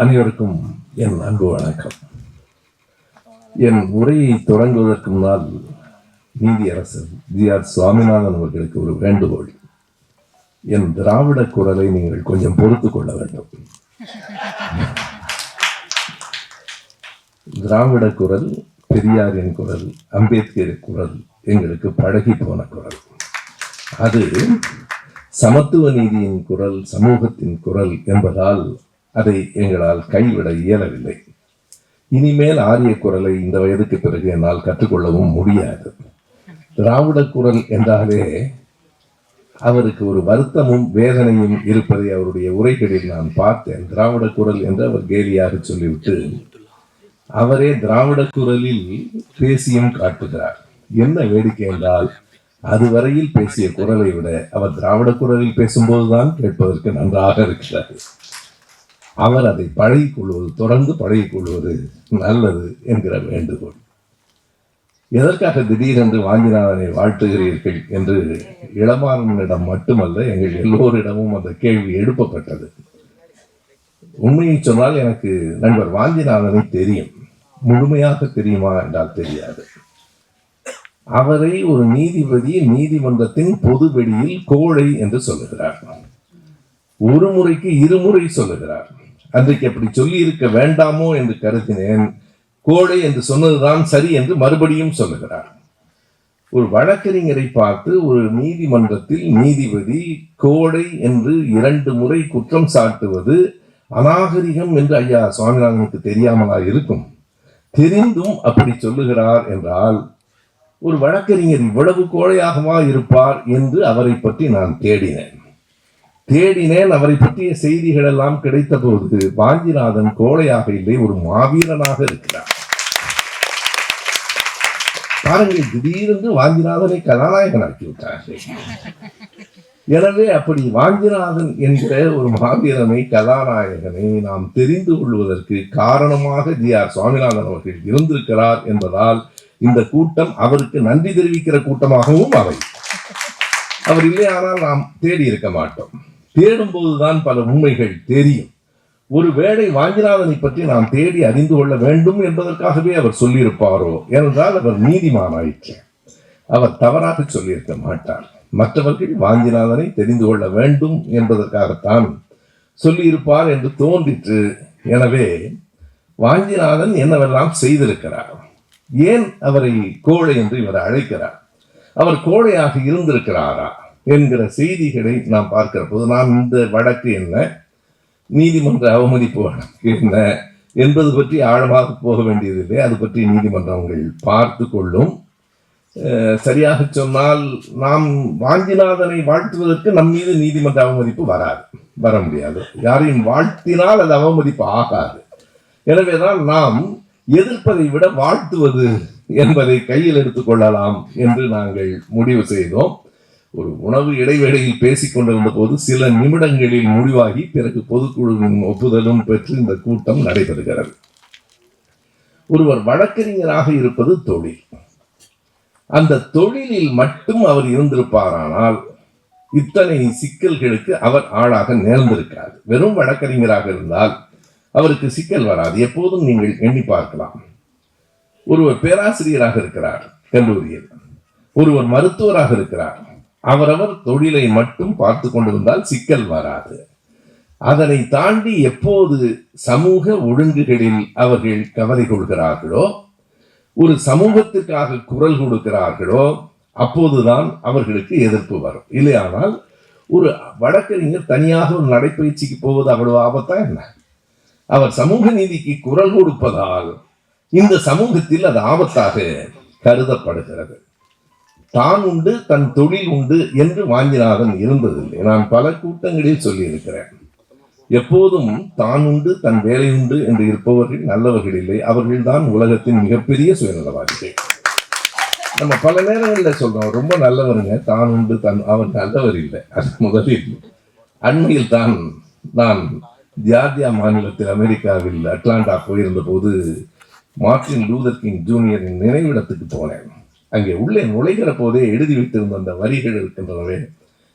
அனைவருக்கும் என் அன்பு வணக்கம். என் உரையை தொடங்குவதற்கு முன்னால் நீதியரசர் ஜி.ஆர். சுவாமிநாதன் அவர்களுக்கு ஒரு வேண்டுகோள். என் திராவிட குரலை நீங்கள் கொஞ்சம் பொறுத்து கொள்ள வேண்டும். திராவிட குரல் பெரியாரின் குரல், அம்பேத்கரின் குரல், எங்களுக்கு பழகி போன குரல். அது சமத்துவ நீதியின் குரல், சமூகத்தின் குரல் என்பதால் அதை எங்களால் கைவிட இயலவில்லை. இனிமேல் ஆரிய குரலை இந்த வயதுக்கு பிறகு என்னால் கற்றுக்கொள்ளவும் முடியாது. திராவிட குரல் என்றாலே அவருக்கு ஒரு வருத்தமும் வேதனையும் இருப்பதை அவருடைய உரைகளில் நான் பார்த்தேன். திராவிட குரல் என்று அவர் கேலியாக சொல்லிவிட்டு அவரே திராவிட குரலில் பேசியும் காட்டுகிறார். என்ன வேடிக்கை என்றால், அதுவரையில் பேசிய குரலை விட அவர் திராவிட குரலில் பேசும்போதுதான் கேட்பதற்கு நன்றாக இருக்கிறார். அவர் அதை பழகிக் கொள்வது, தொடர்ந்து பழகிக் கொள்வது நல்லது என்கிற வேண்டுகோள். எதற்காக திடீரென்று வாஞ்சிநாதனை வாழ்த்துகிறீர்கள் என்று இளமாறனிடம் மட்டுமல்ல, எங்கள் எல்லோரிடமும் அந்த கேள்வி எழுப்பப்பட்டது. உண்மையை சொன்னால் எனக்கு நண்பர் வாஞ்சிநாதனை தெரியும். முழுமையாக தெரியுமா என்றால் தெரியாது. அவரை ஒரு நீதிபதி நீதிமன்றத்தின் பொது வெளியில் கோழை என்று சொல்லுகிறார். ஒரு முறைக்கு இருமுறை சொல்லுகிறார். அன்றைக்கு அப்படி சொல்லி இருக்க வேண்டாமோ என்று கருதினேன். கோழை என்று சொன்னதுதான் சரி என்று மறுபடியும் சொல்லுகிறார். ஒரு வழக்கறிஞரை பார்த்து ஒரு நீதிமன்றத்தில் நீதிபதி கோழை என்று 2 முறை குற்றம் சாட்டுவது அநாகரிகம் என்று ஐயா சுவாமிநாதனுக்கு தெரியாமலா இருக்கும்? தெரிந்தும் அப்படி சொல்லுகிறார் என்றால் ஒரு வழக்கறிஞர் இவ்வளவு கோழையாகவா இருப்பார் என்று அவரை பற்றி நான் தேடினேன். அவரை பற்றிய செய்திகள் எல்லாம் கிடைத்த போது வாஞ்சிநாதன் கோழையாக இல்லை, ஒரு மாவீரனாக இருக்கிறார். பாருங்கள், திடீரென்று வாஞ்சிநாதனை கதாநாயகனாக்கி விட்டார்கள். எனவே அப்படி வாஞ்சிநாதன் என்கிற ஒரு மாவீரனை, கதாநாயகனை நாம் தெரிந்து கொள்வதற்கு காரணமாக ஜி.ஆர். சுவாமிநாதன் அவர்கள் இருந்திருக்கிறார் என்பதால் இந்த கூட்டம் அவருக்கு நன்றி தெரிவிக்கிற கூட்டமாகவும் அவர் இல்லையானால் நாம் தேடி இருக்க மாட்டோம். தேடும் போதுதான் பல உண்மைகள் தெரியும். ஒருவேளை வாஞ்சிநாதனை பற்றி நாம் தேடி அறிந்து கொள்ள வேண்டும் என்பதற்காகவே அவர் சொல்லியிருப்பாரோ? ஏனென்றால் அவர் நீதிமானாயிற்று. அவர் தவறாக சொல்லியிருக்க மாட்டார். மற்றவர்கள் வாஞ்சிநாதனை தெரிந்து கொள்ள வேண்டும் என்பதற்காகத்தான் சொல்லியிருப்பார் என்று தோன்றிற்று. எனவே வாஞ்சிநாதன் என்னவெல்லாம் செய்திருக்கிறார், ஏன் அவரை கோழை என்று இவர் அழைக்கிறார், அவர் கோழையாக இருந்திருக்கிறாரா என்கிற செய்திகளை நாம் பார்க்கிற போது நாம் இந்த வழக்கு என்ன, நீதிமன்ற அவமதிப்பு வழக்கு என்ன என்பது பற்றி ஆழமாக போக வேண்டியதில்லை. அது பற்றி நீதிமன்றங்கள் பார்த்து கொள்ளும். சரியாக சொன்னால், நாம் வாஞ்சிநாதனை வாழ்த்துவதற்கு நம் மீது நீதிமன்ற அவமதிப்பு வர முடியாது. யாரையும் வாழ்த்தினால் அது அவமதிப்பு ஆகாது. எனவேதான் நாம் எதிர்ப்பதை விட வாழ்த்துவது என்பதை கையில் எடுத்துக் கொள்ளலாம் என்று நாங்கள் முடிவு செய்தோம். ஒரு உணவு இடைவேளையில் பேசிக் கொண்டிருந்த போது சில நிமிடங்களில் முடிவாகி பிறகு பொதுக்குழுவின் ஒப்புதலும் பெற்று இந்த கூட்டம் நடைபெறுகிறது. ஒருவர் வழக்கறிஞராக இருப்பது தொழில். அந்த தொழிலில் மட்டும் அவர் இருந்திருப்பாரானால் இத்தனை சிக்கல்களுக்கு அவர் ஆளாக நேர்ந்திருக்காது. வெறும் வழக்கறிஞராக இருந்தால் அவருக்கு சிக்கல் வராது. எப்போதும் நீங்கள் எண்ணி பார்க்கலாம். ஒருவர் பேராசிரியராக இருக்கிறார் கல்லூரியில், ஒருவர் மருத்துவராக இருக்கிறார். அவரவர் தொழிலை மட்டும் பார்த்து கொண்டிருந்தால் சிக்கல் வராது. அதனை தாண்டி எப்போது சமூக ஒழுங்குகளில் அவர்கள் கவலை கொள்கிறார்களோ, ஒரு சமூகத்திற்காக குரல் கொடுக்கிறார்களோ, அப்போதுதான் அவர்களுக்கு எதிர்ப்பு வரும். இல்லையானால் ஒரு வழக்கறிஞர் தனியாக ஒரு நடைப்பயிற்சிக்கு போவது அவ்வளவு ஆபத்தா என்ன? அவர் சமூக நீதிக்கு குரல் கொடுப்பதால் இந்த சமூகத்தில் அது ஆபத்தாக கருதப்படுகிறது. தான் உண்டு, தன் தொழில் உண்டு என்று வாஞ்சிநாதன் இருந்ததில்லை. நான் பல கூட்டங்களில் சொல்லியிருக்கிறேன். எப்போதும் தான் உண்டு, தன் வேலை உண்டு என்று இருப்பவர்கள் நல்லவர்கள் இல்லை. அவர்கள்தான் உலகத்தின் மிகப்பெரிய சுயநலவாதிகள். நம்ம பல நேரங்களில் சொல்றோம், ரொம்ப நல்லவருங்க, தான் உண்டு, அவர் நல்லவர் இல்லை. அது முதலில். அண்மையில் தான் நான் ஜார்ஜியா மாநிலத்தில் அமெரிக்காவில் அட்லாண்டா போயிருந்த போது மார்ட்டின் லூதர் கிங் ஜூனியரின் நினைவிடத்துக்கு போனேன். அங்கே உள்ளே நுழைகிற போதே எழுதி வைத்திருந்த அந்த வரிகள் இருக்கின்றனவே,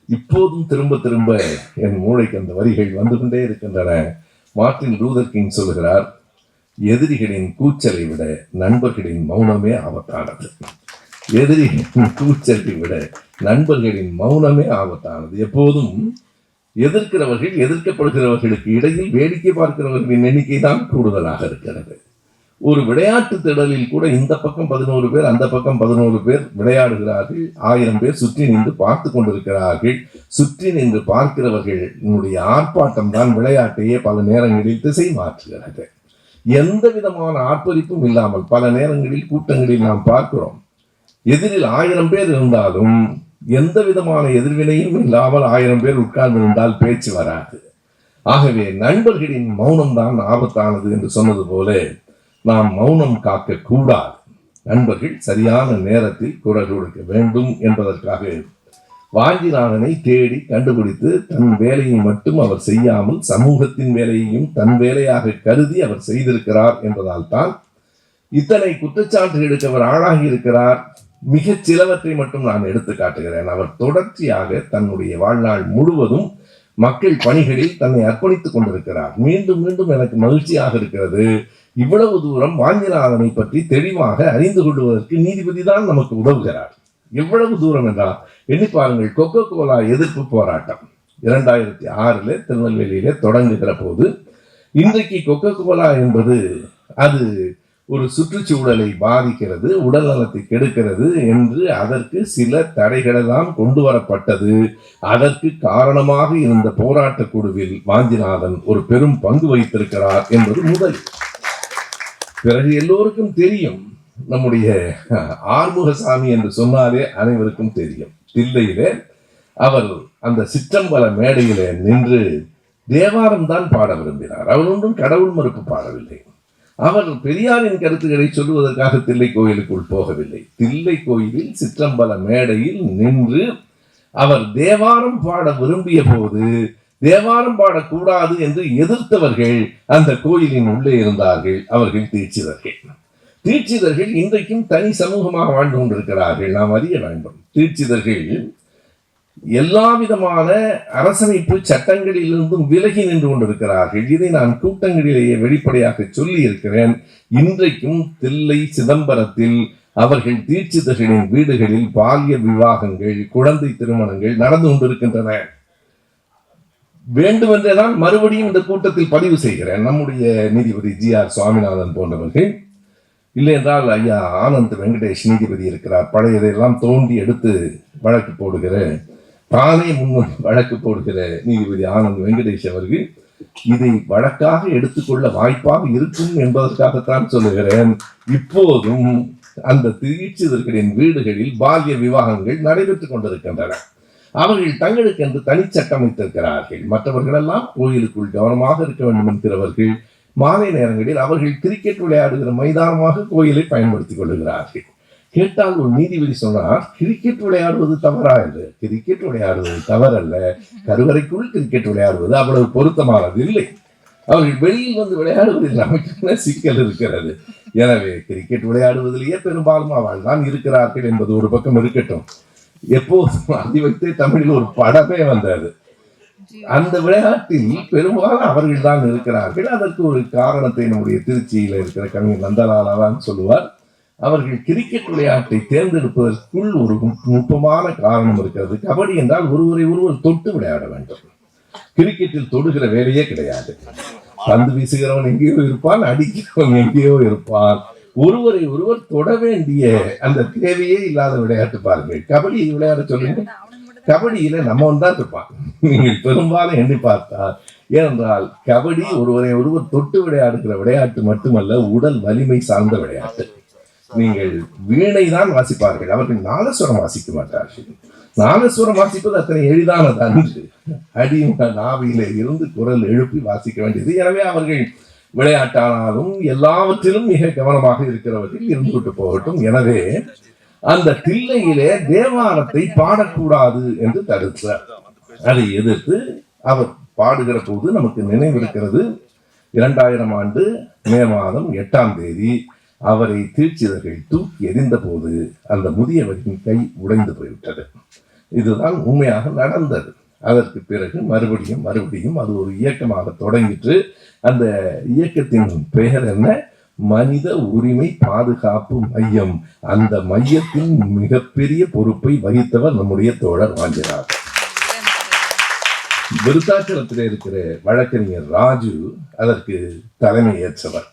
இப்போதும் திரும்ப திரும்ப என் மூளைக்கு அந்த வரிகள் வந்து கொண்டே இருக்கின்றன. மார்ட்டின் லூதர் கிங் சொல்லுகிறார், எதிரிகளின் கூச்சலை விட நண்பர்களின் மௌனமே ஆபத்தானது. எதிரிகளின் கூச்சலை விட நண்பர்களின் மௌனமே ஆபத்தானது. எப்போதும் எதிர்க்கிறவர்கள் எதிர்க்கப்படுகிறவர்களுக்கு இடையில் வேடிக்கை பார்க்கிறவர்களின் எண்ணிக்கை தான் கூடுதலாக இருக்கிறது. ஒரு விளையாட்டு திடலில் கூட இந்த பக்கம் 11 பேர், அந்த பக்கம் 11 பேர் விளையாடுகிறார்கள். 1000 பேர் சுற்றி நின்று பார்த்து கொண்டிருக்கிறார்கள். சுற்றி நின்று பார்க்கிறவர்களுடைய ஆர்ப்பாட்டம் தான் விளையாட்டையே பல நேரங்களில் திசை மாற்றுகிறது. எந்த விதமான ஆர்ப்பரிப்பும் இல்லாமல் பல நேரங்களில் கூட்டங்களில் நாம் பார்க்கிறோம். எதிரில் 1000 பேர் இருந்தாலும் எந்த விதமான எதிர்வினையும் இல்லாமல் 1000 பேர் உட்கார்ந்திருந்தால் பேச்சு வராது. ஆகவே நண்பர்களின் மௌனம் தான் ஆபத்தானது என்று சொன்னது போல நாம் மௌனம் காக்க கூடாது. நண்பர்கள் சரியான நேரத்தில் குரல் கொடுக்க வேண்டும் என்பதற்காக வாஞ்சிநாதனை தேடி கண்டுபிடித்து தன் வேலையை மட்டும் அவர் செய்யாமல் சமூகத்தின் வேலையையும் தன் வேலையாக கருதி அவர் செய்திருக்கிறார் என்பதால் தான் இத்தனை குற்றச்சாட்டுகளுக்கு அவர் ஆளாகி இருக்கிறார். மிகச் சிலவற்றை மட்டும் நான் எடுத்து காட்டுகிறேன். அவர் தொடர்ச்சியாக தன்னுடைய வாழ்நாள் முழுவதும் மக்கள் பணிகளில் தன்னை அர்ப்பணித்துக் கொண்டிருக்கிறார். மீண்டும் மீண்டும் எனக்கு மகிழ்ச்சியாக இருக்கிறது. இவ்வளவு தூரம் வாஞ்சிநாதனை பற்றி தெளிவாக அறிந்து கொள்வதற்கு நீதிபதி தான் நமக்கு உதவுகிறார். எவ்வளவு தூரம் என்றால் எண்ணி பாருங்கள். கொக்கோ கோலா எதிர்ப்பு போராட்டம் 2006 திருநெல்வேலியிலே தொடங்குகிற போது இன்றைக்கு கொக்கோ கோலா என்பது அது ஒரு சுற்றுச்சூழலை பாதிக்கிறது, உடல் நலத்தை கெடுக்கிறது என்று அதற்கு சில தடைகளெல்லாம் கொண்டு வரப்பட்டது. அதற்கு காரணமாக இருந்த போராட்ட குழுவில் வாஞ்சிநாதன் ஒரு பெரும் பங்கு வகித்திருக்கிறார் என்பது முதல். பிறகு எல்லோருக்கும் தெரியும், நம்முடைய ஆறுமுகசாமி என்று சொன்னாலே அனைவருக்கும் தெரியும். தில்லையிலே அவர் அந்த சிற்றம்பல மேடையிலே நின்று தேவாரம் தான் பாட விரும்பினார். அவர் ஒன்றும் கடவுள் மறுப்பு பாடவில்லை. அவர் பெரியாரின் கருத்துக்களை சொல்லுவதற்காக தில்லை கோயிலுக்குள் போகவில்லை. தில்லை கோயிலில் சிற்றம்பல மேடையில் நின்று அவர் தேவாரம் பாட விரும்பிய போது தேவாரம் பாடக்கூடாது என்று எதிர்த்தவர்கள் அந்த கோயிலின் உள்ளே இருந்தார்கள். அவர்கள் தீட்சிதர்கள் இன்றைக்கும் தனி சமூகமாக வாழ்ந்து கொண்டிருக்கிறார்கள். நாம் அறிய வேண்டும். தீட்சிதர்கள் எல்லா விதமான அரசமைப்பு சட்டங்களிலிருந்தும் விலகி நின்று கொண்டிருக்கிறார்கள். இதை நான் கூட்டங்களிலேயே வெளிப்படையாக சொல்லி இருக்கிறேன். இன்றைக்கும் தில்லை சிதம்பரத்தில் அவர்கள் தீட்சிதர்களின் வீடுகளில் பால்ய விவாகங்கள், குழந்தை திருமணங்கள் நடந்து கொண்டிருக்கின்றன. வேண்டுமென்றேதான் மறுபடியும் இந்த கூட்டத்தில் பதிவு செய்கிறேன். நம்முடைய நீதிபதி GR சுவாமிநாதன் போன்றவர்கள், இல்லை என்றால் ஐயா ஆனந்த் வெங்கடேஷ் நீதிபதி இருக்கிறார். பழையதையெல்லாம் தோண்டி எடுத்து வழக்கு போடுகிற, தானே முன் வழக்கு போடுகிற நீதிபதி ஆனந்த் வெங்கடேஷ் அவர்கள் இதை வழக்காக எடுத்துக்கொள்ள வாய்ப்பாக இருக்கும் என்பதற்காகத்தான் சொல்லுகிறேன். இப்போதும் அந்த தீட்சிதர்களின் வீடுகளில் பால்ய விவாகங்கள் நடைபெற்றுக் கொண்டிருக்கின்றன. அவர்கள் தங்களுக்கு என்று தனிச்சட்டம் வைத்திருக்கிறார்கள். மற்றவர்களெல்லாம் கோயிலுக்குள் கவனமாக இருக்க வேண்டும் என்கிறவர்கள் மாலை நேரங்களில் அவர்கள் கிரிக்கெட் விளையாடுகிற மைதானமாக கோயிலை பயன்படுத்திக் கொள்ளுகிறார்கள். கேட்டால் ஒரு நீதிபதி சொன்னார், கிரிக்கெட் விளையாடுவது தவறா என்று. கிரிக்கெட் விளையாடுவது தவறல்ல, கருவறைக்குள் கிரிக்கெட் விளையாடுவது அவ்வளவு பொருத்தமானது இல்லை. அவர்கள் வெளியில் வந்து விளையாடுவதில் நமக்கு சிக்கல் இருக்கிறது. எனவே கிரிக்கெட் விளையாடுவதிலேயே பெரும்பாலும் அவள் தான் இருக்கிறார்கள் என்பது ஒரு பக்கம் இருக்கட்டும். எப்போதும் அதை வைத்தே தமிழில் ஒரு படமே வந்தது. அந்த விளையாட்டில் பெரும்பாலும் அவர்கள் தான் இருக்கிறார்கள். அதற்கு ஒரு காரணத்தை நம்முடைய திருச்சியில் இருக்கிற கவிஞர் நந்தலாலாதான் சொல்லுவார். அவர்கள் கிரிக்கெட் விளையாட்டை தேர்ந்தெடுப்பதற்குள் ஒரு நுட்பமான காரணம் இருக்கிறது. கபடி என்றால் ஒருவரை ஒருவர் தொட்டு விளையாட வேண்டும். கிரிக்கெட்டில் தொடுகிற வேலையே கிடையாது. பந்து வீசுகிறவன் எங்கேயோ இருப்பான், அடிக்கிறவன் எங்கேயோ இருப்பான். ஒருவரை ஒருவர் தொட வேண்டிய அந்த தேவையே இல்லாத விளையாட்டு பாருங்கள். கபடி விளையாட சொல்லுங்க, கபடியில நம்ம தான் இருப்பான். நீங்கள் பெரும்பாலும் எண்ணி பார்த்தால், ஏனென்றால் கபடி ஒருவரை ஒருவர் தொட்டு விளையாடுகிற விளையாட்டு மட்டுமல்ல, உடல் வலிமை சார்ந்த விளையாட்டு. நீங்கள் வீணை தான் வாசிப்பார்கள், அவர்கள் நாதஸ்வரம் வாசிக்க மாட்டார்கள். நாதஸ்வரம் வாசிப்பது அத்தனை எளிதானது அன்று. அடி நாவில இருந்து குரல் எழுப்பி வாசிக்க வேண்டியது. எனவே அவர்கள் விளையாட்டானாலும் எல்லாவற்றிலும் மிக கவனமாக இருக்கிறவர்கள் இருந்துவிட்டு போகட்டும். எனவே அந்த தில்லையிலே தேவாரத்தை பாடக்கூடாது என்று தடுத்தார். அதை எதிர்த்து அவர் பாடுகிற போது நமக்கு நினைவிருக்கிறது, 2000 ஆண்டு மே மாதம் 8ஆம் தேதி அவரை தீட்சிதர்கள் தூக்கி எறிந்த போது அந்த முதியவரின் கை உடைந்து போய்விட்டது. இதுதான் உண்மையாக நடந்தது. அதற்கு பிறகு மறுபடியும் அது ஒரு இயக்கமாக தொடங்கிட்டு, அந்த இயக்கத்தின் பெயர் என்ன? மனித உரிமை பாதுகாப்பு மையம். அந்த மையத்தின் மிகப்பெரிய பொறுப்பை வகித்தவர் நம்முடைய தோழர் வாஞ்சிநாதன். விருத்தாச்சலத்தில் இருக்கிற வழக்கறிஞர் ராஜு அதற்கு தலைமை ஏற்றவர்.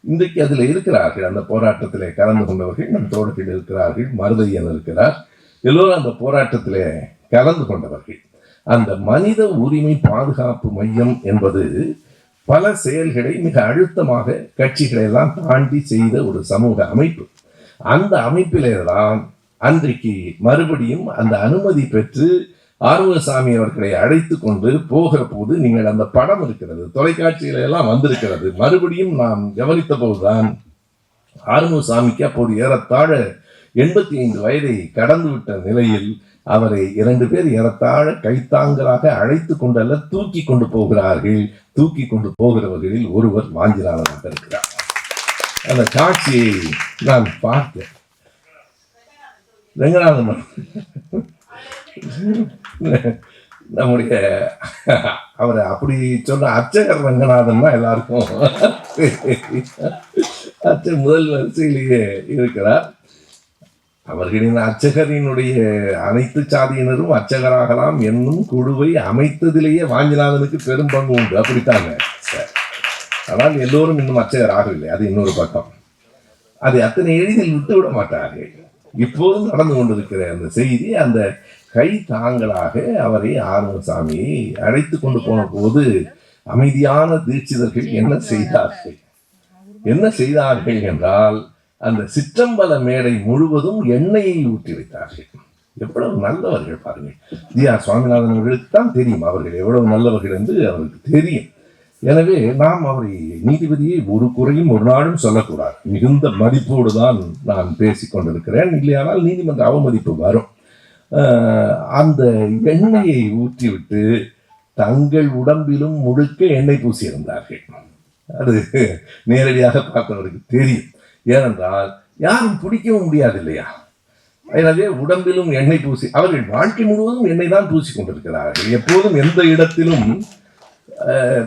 இன்றைக்கு அதில் இருக்கிறார்கள், அந்த போராட்டத்திலே கலந்து கொண்டவர்கள் நம் தோழர்கள் இருக்கிறார்கள், மருதையன் இருக்கிறார், எல்லோரும் அந்த போராட்டத்திலே கலந்து கொண்டவர்கள். அந்த மனித உரிமை பாதுகாப்பு மையம் என்பது பல செயல்களை மிக அழுத்தமாக கட்சிகளை எல்லாம் தாண்டி செய்த ஒரு சமூக அமைப்பு. அந்த அமைப்பிலே தான் அன்றைக்கு மறுபடியும் அந்த அனுமதி பெற்று ஆறுமுகசாமி அவர்களை அழைத்து கொண்டு போகிற போது, நீங்கள் அந்த படம் இருக்கிறது, தொலைக்காட்சியில எல்லாம் வந்திருக்கிறது, மறுபடியும் நாம் கவனித்த போதுதான் ஆறுமுகசாமிக்கு அப்போது ஏறத்தாழ 85 வயதை கடந்து விட்ட நிலையில் அவரை 2 பேர் ஏறத்தாழ கைத்தாங்கலாக அழைத்து கொண்டல்ல தூக்கி கொண்டு போகிறார்கள். தூக்கி கொண்டு போகிறவர்களில் ஒருவர் வாஞ்சிநாதனாக இருக்கிறார். அந்த காட்சியை நான் பார்த்தேன். ரங்கநாதன் நம்முடைய அவரை அப்படி சொன்ன அர்ச்சகர் ரங்கநாதன் தான் எல்லாருக்கும் முதல் வரிசையிலேயே இருக்கிறார். அவர்களின் அர்ச்சகரினுடைய அனைத்து சாதியினரும் அர்ச்சகராகலாம் என்னும் குழுவை அமைத்ததிலேயே வாஞ்சிநாதனுக்கு பெரும் பங்கு உண்டு. அப்படித்தாங்க. ஆனால் எல்லோரும் இன்னும் அர்ச்சகர் ஆகவில்லை, அது இன்னொரு பக்கம். அதை அத்தனை எளிதில் விட்டு விட மாட்டார்கள். இப்போதும் நடந்து கொண்டிருக்கிற அந்த செய்தி, அந்த கை தாங்களாக அவரை ஆறுமுகசாமியை அழைத்து கொண்டு போன போது அமைதியான தீட்சிதர்கள் என்ன செய்தார்கள் என்றால், அந்த சிற்றம்பல மேடை முழுவதும் எண்ணெயை ஊற்றி வைத்தார்கள். எவ்வளவு நல்லவர்கள் பாருங்கள். ஜி.ஆர். சுவாமிநாதன் அவர்களுக்கு தான் தெரியும் அவர்கள் எவ்வளவு நல்லவர்கள் என்று அவருக்கு தெரியும். எனவே நாம் அவரை, நீதிபதியை ஒரு குறையும் ஒரு நாளும் சொல்லக்கூடாது. மிகுந்த மதிப்போடு தான் நான் பேசிக் கொண்டிருக்கிறேன். இல்லையானால் நீதிமன்ற அவமதிப்பு வரும். அந்த எண்ணெயை ஊற்றிவிட்டு தங்கள் உடம்பிலும் முழுக்க எண்ணெய் பூசியிருந்தார்கள். அது நேரடியாக பார்த்தவருக்கு தெரியும். ஏனென்றால் யாரும் பிடிக்கவும் முடியாது இல்லையா? எனவே உடம்பிலும் எண்ணெய் பூசி, அவர்கள் வாழ்க்கை முழுவதும் எண்ணெய் தான் பூசி கொண்டிருக்கிறார்கள். எப்போதும் எந்த இடத்திலும்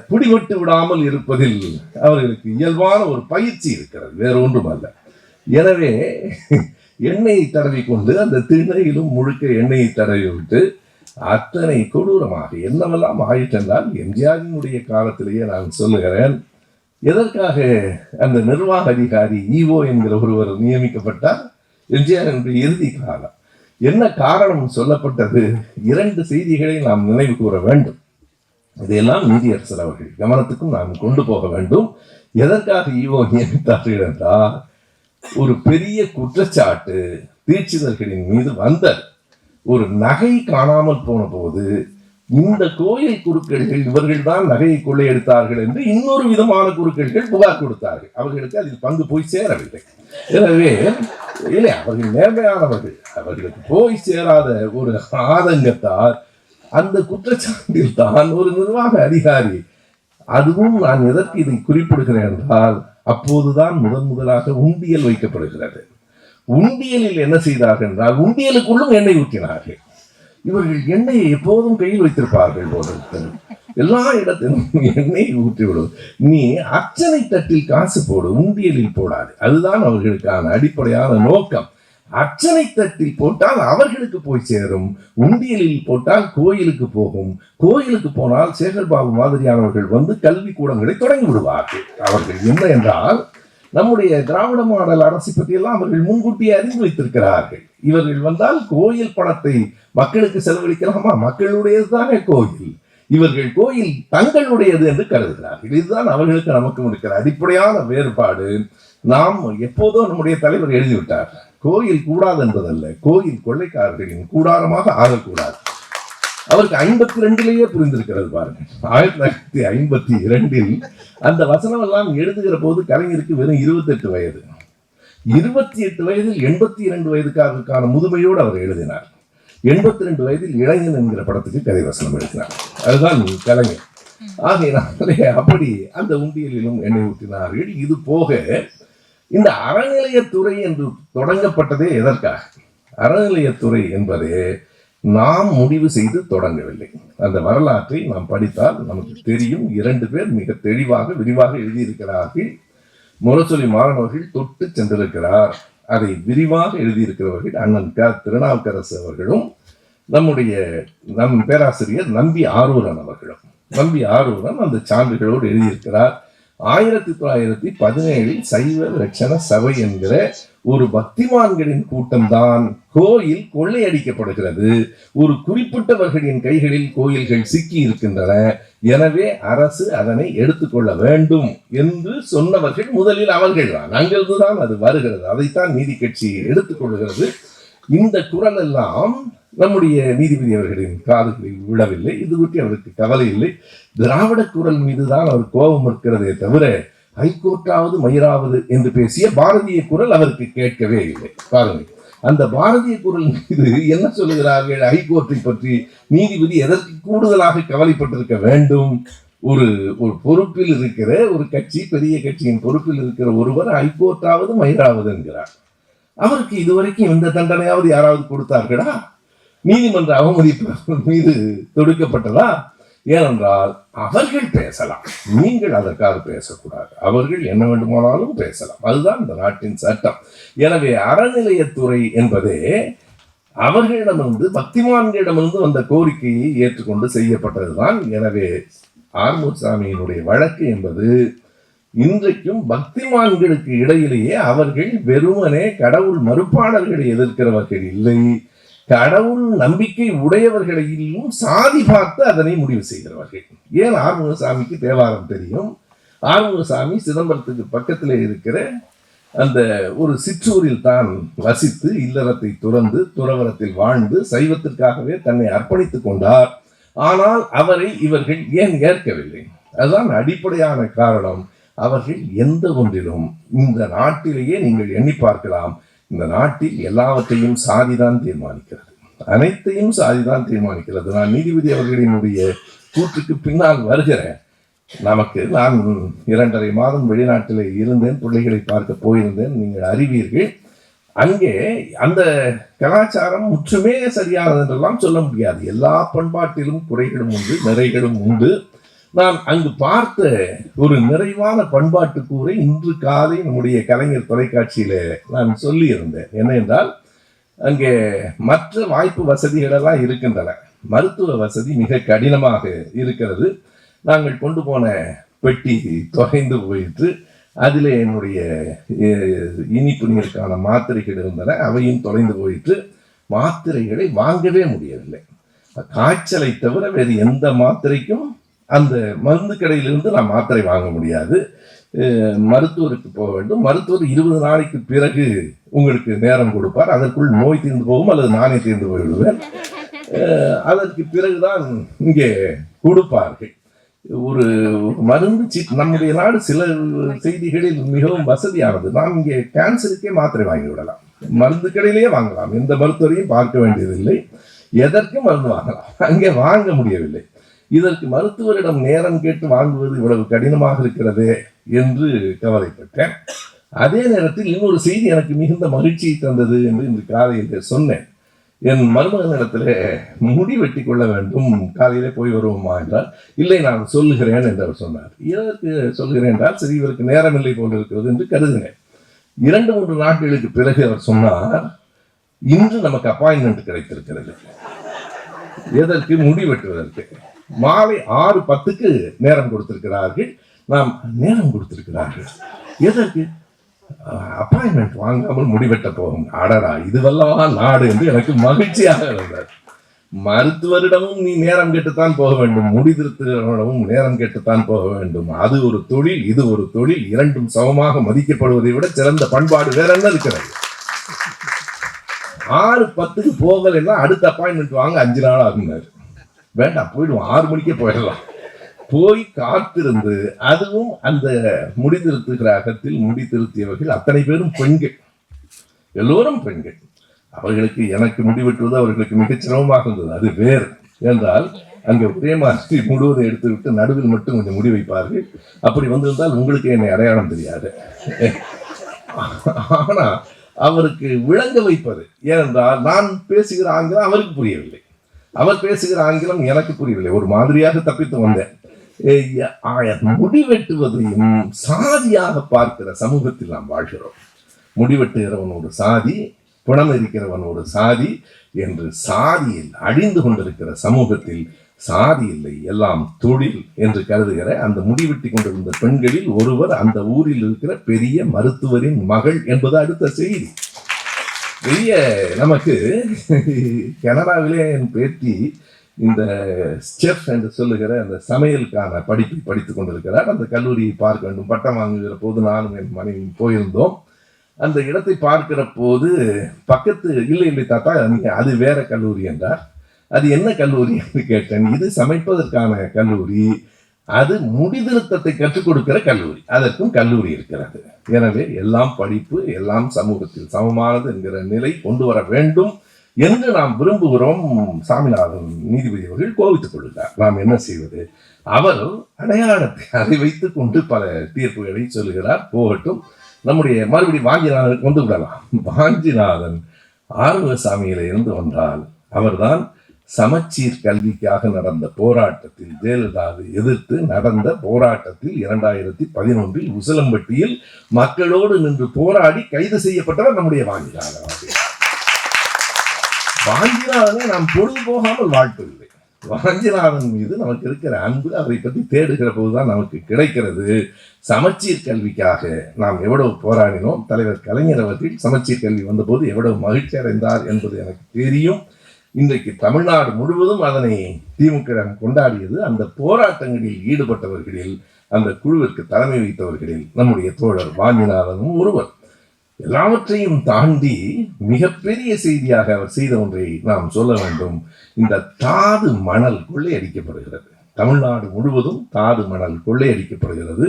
பிடிபட்டு விடாமல் இருப்பதில் அவர்களுக்கு இயல்பான ஒரு பயிற்சி இருக்கிறது, வேற ஒன்றும் அல்ல. எனவே எண்ணெயை தடவி கொண்டு அந்த திண்ணையிலும் முழுக்க எண்ணெயை தடவி விட்டு அத்தனை கொடூரமாக என்னவெல்லாம் ஆயிற்றென்றால், எம்ஜிஆரினுடைய காலத்திலேயே நான் சொல்லுகிறேன், எதற்காக அந்த நிர்வாக அதிகாரி ஈஓ என்கிற ஒருவர் நியமிக்கப்பட்டார்? எம்ஜிஆரினுடைய இறுதி காலம். என்ன காரணம் சொல்லப்பட்டது? 2 செய்திகளை நாம் நினைவு கூற வேண்டும். இதையெல்லாம் நீதியரசர் அவர்கள் கவனத்துக்கும் நாம் கொண்டு போக வேண்டும். எதற்காக ஈஓ நியமித்தார்கள் என்றால், ஒரு பெரிய குற்றச்சாட்டு தீட்சிதர்களின் மீது வந்தது. ஒரு நகை காணாமல் போன போது இந்த கோயில் குருக்கள்கள் இவர்கள் தான் நகையை கொள்ளையெடுத்தார்கள் என்று இன்னொரு விதமான குருக்கள்கள் புகார் கொடுத்தார்கள். அவர்களுக்கு அதில் பங்கு போய் சேரவில்லை. எனவே இல்லை, அவர்கள் நேர்மையானவர்கள். அவர்களுக்கு போய் சேராத ஒரு ஆதங்கத்தால் அந்த குற்றச்சாட்டில் தான் ஒரு நிர்வாக அதிகாரி, அதுவும் நான் எதற்கு இதை குறிப்பிடுகிறேன் என்றால், அப்போதுதான் முதலாக உண்டியல் வைக்கப்படுகிறது. உண்டியலில் என்ன செய்தார்கள் என்றால், உண்டியலுக்குள்ளும் எண்ணெய் ஊற்றினார்கள். இவர்கள் எண்ணெயை எப்போதும் கையில் வைத்திருப்பார்கள் போல, எல்லா இடத்திலும் எண்ணெய் ஊற்றி விடும். நீ அர்ச்சனை தட்டில் காசு போடு, உண்டியலில் போடாது. அதுதான் அவர்களுக்கான அடிப்படையான நோக்கம். அர்ச்சனை தட்டில் போட்டால் அவர்களுக்கு போய் சேரும், உண்டியலில் போட்டால் கோயிலுக்கு போகும். கோயிலுக்கு போனால் சேகர்பாபு மாதிரியானவர்கள் வந்து கல்வி கூடங்களை தொடங்கி விடுவார்கள். அவர்கள் என்ன என்றால், நம்முடைய திராவிட மாடல் அரசை பற்றியெல்லாம் அவர்கள் முன்கூட்டியே அறிந்து வைத்திருக்கிறார்கள். இவர்கள் வந்தால் கோயில் பணத்தை மக்களுக்கு செலவழிக்கலாமா? மக்களுடையதுதானே கோயில். இவர்கள் கோயில் தங்களுடையது என்று கருதுகிறார்கள். இதுதான் அவர்களுக்கு நமக்கும் இருக்கிற அடிப்படையான வேறுபாடு. நாம் எப்போதோ நம்முடைய தலைவர் எழுதிவிட்டார், கோயில் கூடாது என்பதல்ல, கோயில் கொள்ளைக்காரர்களின் கூடாரமாக ஆகக்கூடாது. அவருக்கு 52லேயே புரிந்திருக்கிறது பாருங்க. 1952 அந்த வசனம் எல்லாம் எழுதுகிற போது கலைஞருக்கு வெறும் 28 வயது. 28 வயதில் 82 வயதுக்காரருக்கான முதுமையோடு அவர் எழுதினார். 82 வயதில் இளைஞன் என்கிற படத்துக்கு கதை வசனம் எழுதினார். அதுதான் கலைஞர். ஆகையினாலே அப்படி அந்த உண்டியலிலும் எண்ணெய் ஊற்றினார்கள். இது போக இந்த அறநிலையத்துறை என்று தொடங்கப்பட்டதே எதற்காக? அறநிலையத்துறை என்பதே நாம் முடிவு செய்து தொடங்கவில்லை. அந்த வரலாற்றை நாம் படித்தால் நமக்கு தெரியும். 2 பேர் மிக தெளிவாக விரிவாக எழுதியிருக்கிறார்கள். முரசொலி மாறன் அவர்கள் தொட்டு சென்றிருக்கிறார். அதை விரிவாக எழுதியிருக்கிறவர்கள் அண்ணன் திருநாவுக்கரசு அவர்களும் நம் பேராசிரியர் நம்பி ஆரூரன் அவர்களும். நம்பி ஆரூரன் அந்த சான்றுகளோடு எழுதியிருக்கிறார். 1917 சைவ லட்சண சபை என்கிற ஒரு பக்திமான்களின் கூட்டம்தான் கோயில் கொள்ளையடிக்கப்படுகிறது. ஒரு குறிப்பிட்டவர்களின் கைகளில் கோயில்கள் சிக்கி இருக்கின்றன. எனவே அரசு அதனை எடுத்துக்கொள்ள வேண்டும் என்று சொன்னவர்கள் முதலில் அவர்கள் தான். அங்கிருந்துதான் அது வருகிறது. அதைத்தான் நீதி கட்சி எடுத்துக்கொள்கிறது. இந்த குரல் எல்லாம் நம்முடைய நீதிபதி அவர்களின் காதுகளில் விழவில்லை. இது பற்றி அவருக்கு கவலை இல்லை. திராவிட குரல் மீதுதான் அவர் கோபம் இருக்கிறதே தவிர ஹைகோர்ட்டாவது மயிராவது என்று பேசிய பாரதிய குரல் அவருக்கு கேட்கவே இல்லை. பாருங்கள், அந்த பாரதிய குரல் மீது என்ன சொல்லுகிறார்கள்? ஹைகோர்ட்டை பற்றி நீதிபதி எதற்கு கூடுதலாக கவலைப்பட்டிருக்க வேண்டும்? ஒரு பொறுப்பில் இருக்கிற ஒரு கட்சி, பெரிய கட்சியின் பொறுப்பில் இருக்கிற ஒருவர் ஹைகோர்ட்டாவது மயிராவது என்கிறார். அவருக்கு இதுவரைக்கும் இந்த தண்டனையாவது யாராவது கொடுத்தார்களா? நீதிமன்ற அவமதிப்பு மீது தொடுக்கப்பட்டதா? ஏனென்றால் அவர்கள் பேசலாம், நீங்கள் அதற்காக பேசக்கூடாது. அவர்கள் என்ன வேண்டுமானாலும் பேசலாம். அதுதான் இந்த நாட்டின் சட்டம். எனவே அறநிலையத்துறை என்பதே அவர்களிடமிருந்து, பக்திமான்களிடமிருந்து வந்த கோரிக்கையை ஏற்றுக்கொண்டு செய்யப்பட்டதுதான். எனவே ஆறுமுகசாமியினுடைய வழக்கு என்பது இன்றைக்கும் பக்திமான்களுக்கு இடையிலேயே அவர்கள் வெறுமனே கடவுள் மறுப்பாளர்களை எதிர்க்கிறவர்கள் இல்லை, கடவுள் நம்பிக்கை உடையவர்களையும் சாதி பார்த்து அதனை முடிவு செய்கிறவர்கள். ஏன் ஆறுமுகசாமிக்கு தேவாரம் தெரியும்? ஆறுமுகசாமி சிதம்பரத்துக்கு பக்கத்திலே இருக்கிற அந்த ஒரு சிற்றூரில் தான் வசித்து இல்லறத்தை துறந்து துறவரத்தில் வாழ்ந்து சைவத்திற்காகவே தன்னை அர்ப்பணித்துக் கொண்டார். ஆனால் அவரை இவர்கள் ஏன் ஏற்கவில்லை? அதுதான் அடிப்படையான காரணம். அவர்கள் எந்த ஒன்றிலும் இந்த நாட்டிலேயே நீங்கள் எண்ணி பார்க்கலாம், இந்த நாட்டில் எல்லாவற்றையும் சாதிதான் தீர்மானிக்கிறது, அனைத்தையும் சாதிதான் தீர்மானிக்கிறது. நான் நீதிபதி அவர்களினுடைய கூற்றுக்கு பின்னால் வருகிறேன். நான் 2.5 மாதம் வெளிநாட்டில் இருந்தேன், பிள்ளைகளை பார்க்க போயிருந்தேன், நீங்கள் அறிவீர்கள். அங்கே அந்த கலாச்சாரம் முற்றுமே சரியானது என்றெல்லாம் சொல்ல முடியாது. எல்லா பண்பாட்டிலும் குறைகளும் உண்டு, நிறைகளும் உண்டு. நான் அங்கு பார்த்த ஒரு நிறைவான பண்பாட்டு கூரை இன்று காலை நம்முடைய கலைஞர் தொலைக்காட்சியில நான் சொல்லி இருந்தேன். என்ன என்றால், அங்கே மற்ற வாய்ப்பு வசதிகள் எல்லாம் இருக்கின்றன, மருத்துவ வசதி மிக கடினமாக இருக்கிறது. நாங்கள் கொண்டு போன பெட்டி தொலைந்து போயிற்று. அதில் என்னுடைய இனிப்பு நீருக்கான மாத்திரைகள் இருந்தன, அவையும் தொலைந்து போயிற்று. மாத்திரைகளை வாங்கவே முடியவில்லை. காய்ச்சலை தவிர வேறு எந்த மாத்திரைக்கும் அந்த மருந்து கடையிலிருந்து நான் மாத்திரை வாங்க முடியாது. மருத்துவருக்கு போக வேண்டும். மருத்துவர் 20 நாளைக்கு பிறகு உங்களுக்கு நேரம் கொடுப்பார். அதற்குள் நோய் தீர்ந்து போகும் அல்லது நானே தீர்ந்து போய்விடுவேன். அதற்கு பிறகுதான் இங்கே கொடுப்பார்கள். ஒரு மருந்து சீட். நம்முடைய நாடு சில செய்திகளில் மிகவும் வசதியானது. நாம் இங்கே கேன்சருக்கே மாத்திரை வாங்கி விடலாம், மருந்து கடையிலேயே வாங்கலாம், எந்த மருத்துவரையும் பார்க்க வேண்டியதில்லை, எதற்கும் மருந்து வாங்கலாம். அங்கே வாங்க முடியவில்லை. இதற்கு மருத்துவரிடம் நேரம் கேட்டு வாங்குவது இவ்வளவு கடினமாக இருக்கிறதே என்று கவலைப்பட்டேன். அதே நேரத்தில் இன்னொரு செய்தி எனக்கு மிகுந்த மகிழ்ச்சியை தந்தது என்று இன்று காலையில் சொன்னேன். என் மருமகனிடத்தில் முடி வெட்டி கொள்ள வேண்டும், காலையிலே போய் வருவோமா என்றால், இல்லை நான் சொல்லுகிறேன் என்று அவர் சொன்னார். இதற்கு சொல்கிறேன் என்றால், சரி இவருக்கு நேரம் இல்லை போல் இருக்கிறது என்று கருதினேன். 2-3 நாட்களுக்கு பிறகு அவர் சொன்னார், இன்று நமக்கு அப்பாயின்மெண்ட் கிடைத்திருக்கிறது. எதற்கு? முடி வெட்டுவதற்கு. மாலை 6:10 நேரம் கொடுத்திருக்கிறார்கள். நாம் நேரம் கொடுத்திருக்கிறார்கள். எதற்கு? அப்பாயின்மெண்ட் வாங்காமல் முடிவெட்ட போகும். அடடா, இதுவல்லவா நாடு என்று எனக்கு மகிழ்ச்சியாக இருந்தது. மருத்துவரிடமும் நீ நேரம் கேட்டுத்தான் போக வேண்டும், முடிதிருத்தரிடமும் நேரம் கேட்டுத்தான் போக வேண்டும். அது ஒரு தொழில், இது ஒரு தொழில். இரண்டும் சமமாக மதிக்கப்படுவதை விட சிறந்த பண்பாடு வேற என்ன இருக்கிறது? 6:10 போகலைன்னா அடுத்த அப்பாயின்மெண்ட் வாங்க 5 நாள் ஆகுனாரு. வேண்டாம், போயிடுவோம், 6 மணிக்கே போயிடலாம். போய் காத்திருந்து, அதுவும் அந்த முடிதிருத்துகிற அகத்தில் முடி திருத்தியவர்கள் அத்தனை பேரும் பெண்கள், எல்லோரும் பெண்கள். அவர்களுக்கு எனக்கு முடிவெட்டுவது அவர்களுக்கு மிகச் சிரமமாக இருந்தது. அது வேறு என்றால், அங்கே ஒரே மாதிரி முழுவதை எடுத்து விட்டு நடுவில் மட்டும் கொஞ்சம் முடி வைப்பார்கள். அப்படி வந்திருந்தால் உங்களுக்கு என்னை அடையாளம் தெரியாது. ஆனா அவருக்கு விளங்க வைப்பது, ஏனென்றால் நான் பேசுகிற ஆங்கிலம் அவருக்கு புரியவில்லை. அவர் பேசுகிற ஆங்கிலம் எனக்கு புரியவில்லை. ஒரு மாதிரியாக தப்பித்து வந்தேன். முடிவெட்டுவதையும் சாதியாக பார்க்கிற சமூகத்தில் நாம் வாழ்கிறோம். முடிவெட்டுகிறவன் ஒரு சாதி, புணம் இருக்கிறவன் ஒரு சாதி என்று சாதியில் அழிந்து கொண்டிருக்கிற சமூகத்தில் சாதி இல்லை, எல்லாம் தொழில் என்று கருதுகிற அந்த முடிவெட்டி கொண்டிருந்த பெண்களில் ஒருவர் அந்த ஊரில் இருக்கிற பெரிய மருத்துவரின் மகள் என்பது அடுத்த செய்தி. பெரிய நமக்கு கனடாவிலே என் பேத்தி இந்த செஃப் என்று சொல்லுகிற அந்த சமையலுக்கான படிப்பை படித்துக் கொண்டிருக்கிறார். அந்த கல்லூரியை பார்க்க வேண்டும். பட்டம் வாங்குகிற போது நானும் என் மனைவி போயிருந்தோம். அந்த இடத்தை பார்க்கிற போது பக்கத்து இல்லை தாத்தா, அது வேற கல்லூரி என்றார். அது என்ன கல்லூரி என்று கேட்டேன். இது சமைப்பதற்கான கல்லூரி, அது முடிதிருத்தத்தை கற்றுக் கொடுக்கிற கல்லூரி, அதற்கும் கல்லூரி இருக்கிறது. எனவே எல்லாம் படிப்பு, எல்லாம் சமூகத்தில் சமமானது என்கிற நிலை கொண்டு வர வேண்டும் என்று நாம் விரும்புகிறோம். சாமிநாதன் நீதிபதி அவர்கள் கோபித்துக் கொள்கிறார். நாம் என்ன செய்வது? அவர் அடையாளத்தை அதை வைத்துக் கொண்டு பல தீர்ப்புகளை சொல்லுகிறார். போகட்டும், நம்முடைய மறுபடியும் வாஞ்சிநாதன் கொண்டு விடலாம். வாஞ்சிநாதன் ஆறுமுகசாமியில இருந்து வந்தால் அவர்தான் சமச்சீர் கல்விக்காக நடந்த போராட்டத்தில், ஜெயலலிதாவை எதிர்த்து நடந்த போராட்டத்தில் 2011 உசிலம்பட்டியில் மக்களோடு நின்று போராடி கைது செய்யப்பட்டவர் நம்முடைய வாஞ்சிநாதன். வாஞ்சிநாதனை நாம் பொழுது போகாமல் வாழ்த்தவில்லை. வாஞ்சிநாதன் மீது நமக்கு இருக்கிற அன்பு, அவரை பற்றி தேடுகிற போதுதான் நமக்கு கிடைக்கிறது. சமச்சீர் கல்விக்காக நாம் எவ்வளவு போராடினோம். தலைவர் கலைஞர் அவர்கள் சமச்சீர் கல்வி வந்தபோது எவ்வளவு மகிழ்ச்சி அடைந்தார் என்பது எனக்கு தெரியும். இன்றைக்கு தமிழ்நாடு முழுவதும் அதனை திமுக கொண்டாடியது. அந்த போராட்டங்களில் ஈடுபட்டவர்களில், அந்த குழுவிற்கு தலைமை வைத்தவர்களில் நம்முடைய தோழர் வாஞ்சிநாதனும் ஒருவர். எல்லாவற்றையும் தாண்டி மிகப்பெரிய செய்தியாக அவர் செய்த ஒன்றை நாம் சொல்ல வேண்டும். இந்த தாது மணல் கொள்ளையடிக்கப்படுகிறது. தமிழ்நாடு முழுவதும் தாது மணல் கொள்ளையடிக்கப்படுகிறது.